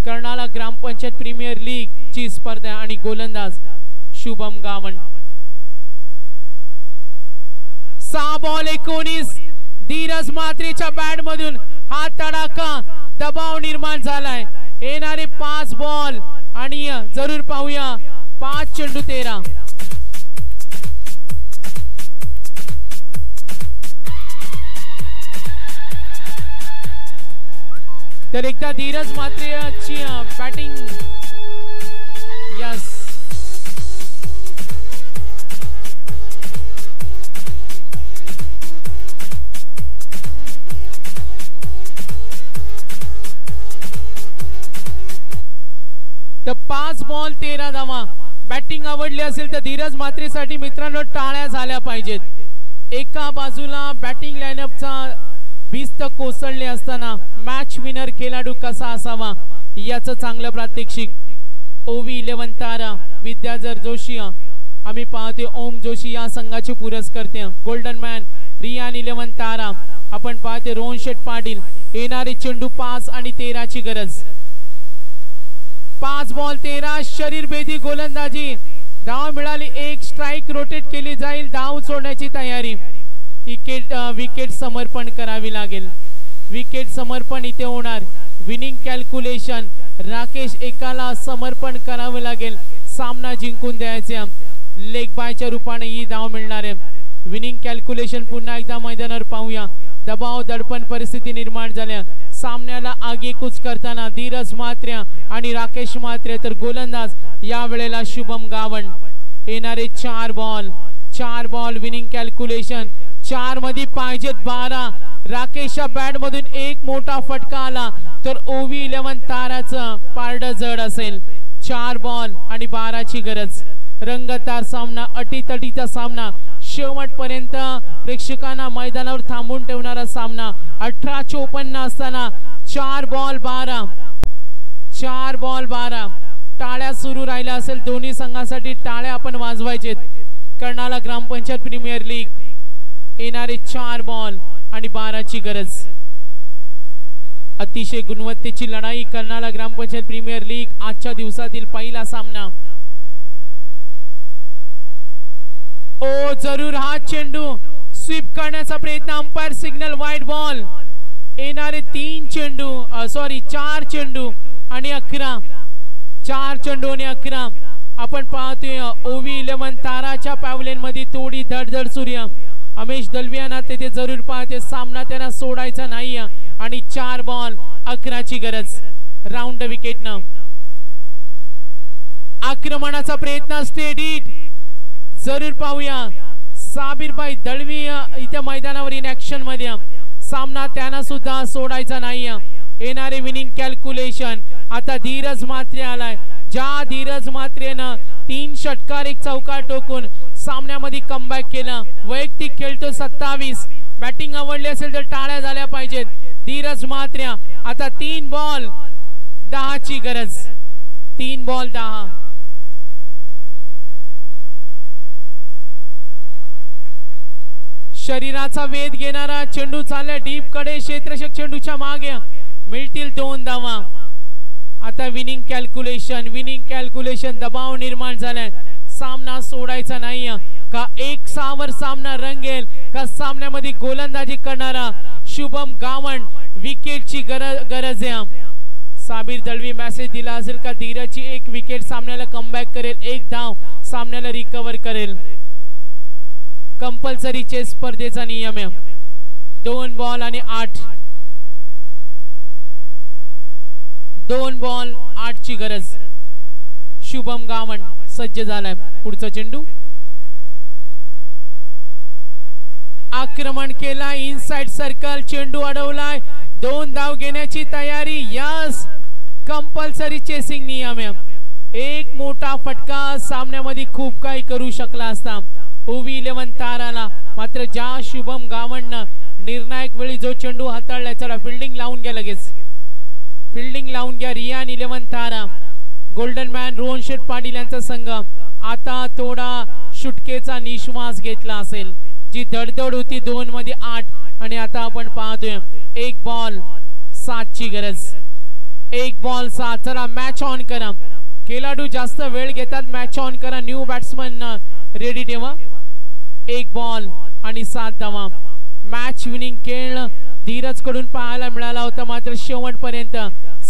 कर्नाला ग्रामपंचायत प्रीमियर लीग ची स्पर्धा आणि गोलंदाज शुभम गावंड. 6 बॉल 19. धीरज मात्रेच्या बॅट मधून हा तडाखा दबाव निर्माण झालाय. येणारे 5 बॉल आणि जरूर पाहूया 5 चेंडू 13. तर एकदा धीरज मात्रेची बॅटिंग. यस, तर 5 बॉल 13 धावा. बॅटिंग आवडली असेल तर धीरज मात्रेसाठी मित्रांनो टाळ्या झाल्या पाहिजेत. एका बाजूला बॅटिंग लाईनअपचा भिस्त कोसळले असताना मॅच विनर खेळाडू कसा असावा याचं चांगलं प्रात्यक्षिक ओवी 11 तारा विद्याधर जोशी. आम्ही पाहते ओम जोशी या संघाचे पुरस्कर्ते. गोल्डन मॅन रियान 11 तारा आपण पाहते रोहन शेठ पाटील येणारे चेंडू 5 आणि 13 ची गरज 5 बॉल 13 शरीर भेदी गोलंदाजी धाव मिळाली एक स्ट्राइक रोटेट केली जाईल धाव सोडण्याची तयारी विकेट समर्पण करावी लागेल विकेट समर्पण इथे होणार विनिंग कॅल्क्युलेशन राकेश एकाला समर्पण करावे लागेल सामना जिंकून द्यायचा लेग बायच्या रूपाने ही धाव मिळणार आहे विनिंग कॅल्क्युलेशन पुन्हा एकदा मैदानावर पाहूया दबाव दडपण परिस्थिती निर्माण झाल्या सामन्याला आगेकूच करताना धीरज म्हात्रे आणि राकेश म्हात्रे तर गोलंदाज या वेळेला शुभम गावण येणारे 4 बॉल विनिंग कॅल्क्युलेशन 4 मध्ये पाहिजेत 12 राकेशच्या बॅट मधून एक मोठा फटका आला तर ओवी 11 ताराचं पारड जड असेल 4 बॉल आणि 12 ची गरज रंगतदार सामना अटीतटीचा सामना शेवटपर्यंत प्रेक्षकांना मैदानावर थांबून ठेवणारा सामना 18-54 असताना 4 बॉल 12 टाळ्या सुरू राहिल्या असेल दोन्ही संघासाठी टाळ्या आपण वाजवायचे कर्नाला ग्रामपंचायत प्रीमियर लीग येणारे 4 बॉल आणि 12 ची गरज अतिशय गुणवत्तेची लढाई कर्नाला ग्रामपंचायत प्रीमियर लीग आजच्या दिवसातील पहिला सामना ओ जरूर हा चेंडू स्वीप करण्याचा प्रयत्न अंपायर सिग्नल वाईट बॉल येणारे 4 चेंडू आणि 11 4 चेंडू आणि 11 आपण पाहतोय ओवी 11 ताराच्या पॅव्हलियन मध्ये थोडी धडधड सूर्य अमेश दलवियाना तेथे जरूर पाहते सामना त्यांना सोडायचा नाही आणि 4 बॉल 11 ची गरज राऊंड विकेटनं आक्रमणाचा प्रयत्न स्टेट हिट जरूर पाहूया साबिरबाई दळवी इथे मैदानावर इन ऍक्शन मध्ये सामना त्यांना सुद्धा सोडायचा नाही येणारे विनिंग कॅल्क्युलेशन आता धीरज म्हात्रे आलाय ज्या धीरज म्हात्रेनं 3 षटकार 1 चौकार टोकून सामन्यामध्ये कमबॅक केला वैयक्तिक खेळतो 27 बॅटिंग आवडली असेल तर टाळ्या झाल्या पाहिजेत धीरज म्हात्रे आता 3 बॉल 10 ची गरज 3 बॉल 10 शरीराचा वेध घेणारा चेंडू चालला डीप कडे क्षेत्ररक्षक चेंडूच्या मागे मिळतील 2 धावा आता विनिंग कॅल्क्युलेशन दबाव निर्माण झालाय सामना सोडायचा नाही का 1 वर सामना रंगेल का सामन्यामध्ये गोलंदाजी करणारा शुभम गावण विकेटची गरज आहे साबिर दळवी मेसेज दिला असेल का धीरजची 1 विकेट सामन्याला कमबॅक करेल 1 धाव सामन्याला रिकव्हर करेल कंपल्सरी चेस स्पर्धेचा नियम आहे 2 बॉल आणि 8 2 बॉल 8 ची गरज शुभम गावण सज्ज झालाय पुढचा चेंडू आक्रमण केला इनसाइड सर्कल चेंडू अडवलाय 2 धाव घेण्याची तयारी यस कंपल्सरी चेसिंग नियम आहे एक मोठा फटका सामन्यामध्ये खूप काही करू शकला असता ओवी 11 ताराला मात्र ज्या शुभम गावणनं निर्णायक वेळी जो चेंडू हाताळला चला फिल्डिंग लावून घ्या लगेच फिल्डिंग लावून घ्या रियान 11 तारा गोल्डन मॅन रोहन शेठ पाटील यांचा संघ आता थोडा शुटकेचा निश्वास घेतला असेल जी धडधड होती 2 मध्ये 8 आणि आता आपण पाहतोय 1 बॉल 7 ची गरज 1 बॉल 7 चला मॅच ऑन करा खेळाडू जास्त वेळ घेतात मॅच ऑन करा न्यू बॅट्समन रेडी ठेवा 1 बॉल आणि 7 धावा मॅच विनिंग खेळ धीरज कडून पाहायला मिळाला होता मात्र शेवटपर्यंत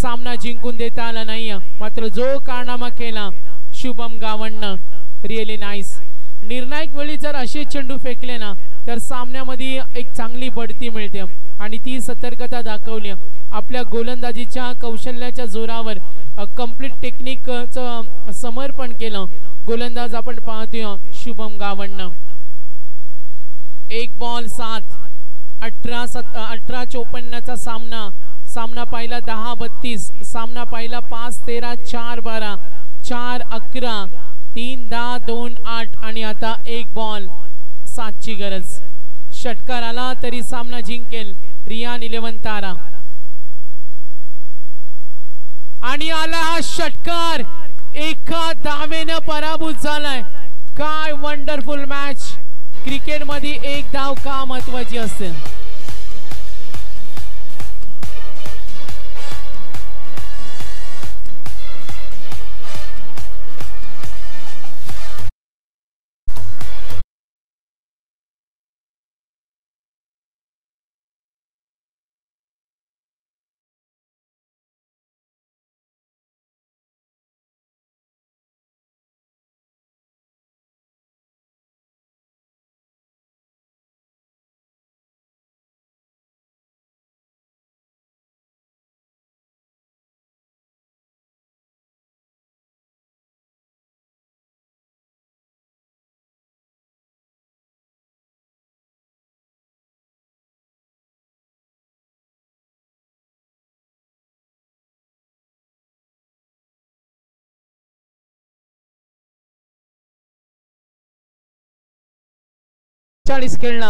सामना जिंकून देता आला नाही मात्र जो कारनामा केला शुभम गावणनं रिअली नाईस निर्णायक वेळी जर असे चेंडू फेकले ना तर सामन्यामध्ये एक चांगली बढती मिळते आणि ती सतर्कता दाखवली आपल्या गोलंदाजीच्या कौशल्याच्या जोरावर कंप्लीट टेक्निकचं समर्पण केलं गोलंदाज आपण पाहतोय शुभम गावणनं 1 बॉल 7 18-54 सामना पहिला 10-32 सामना पहिला 5-13 4-12 4-11 3-10 2-8 आणि आता 1 बॉल 7 ची गरज षटकार आला तरी सामना जिंकेल रियान 11 तारा आणि आला हा षटकार एका धावेने पराभूत झालाय काय वंडरफुल मॅच क्रिकेट मध्ये 1 धाव का महत्वाची असते 40 खेळणं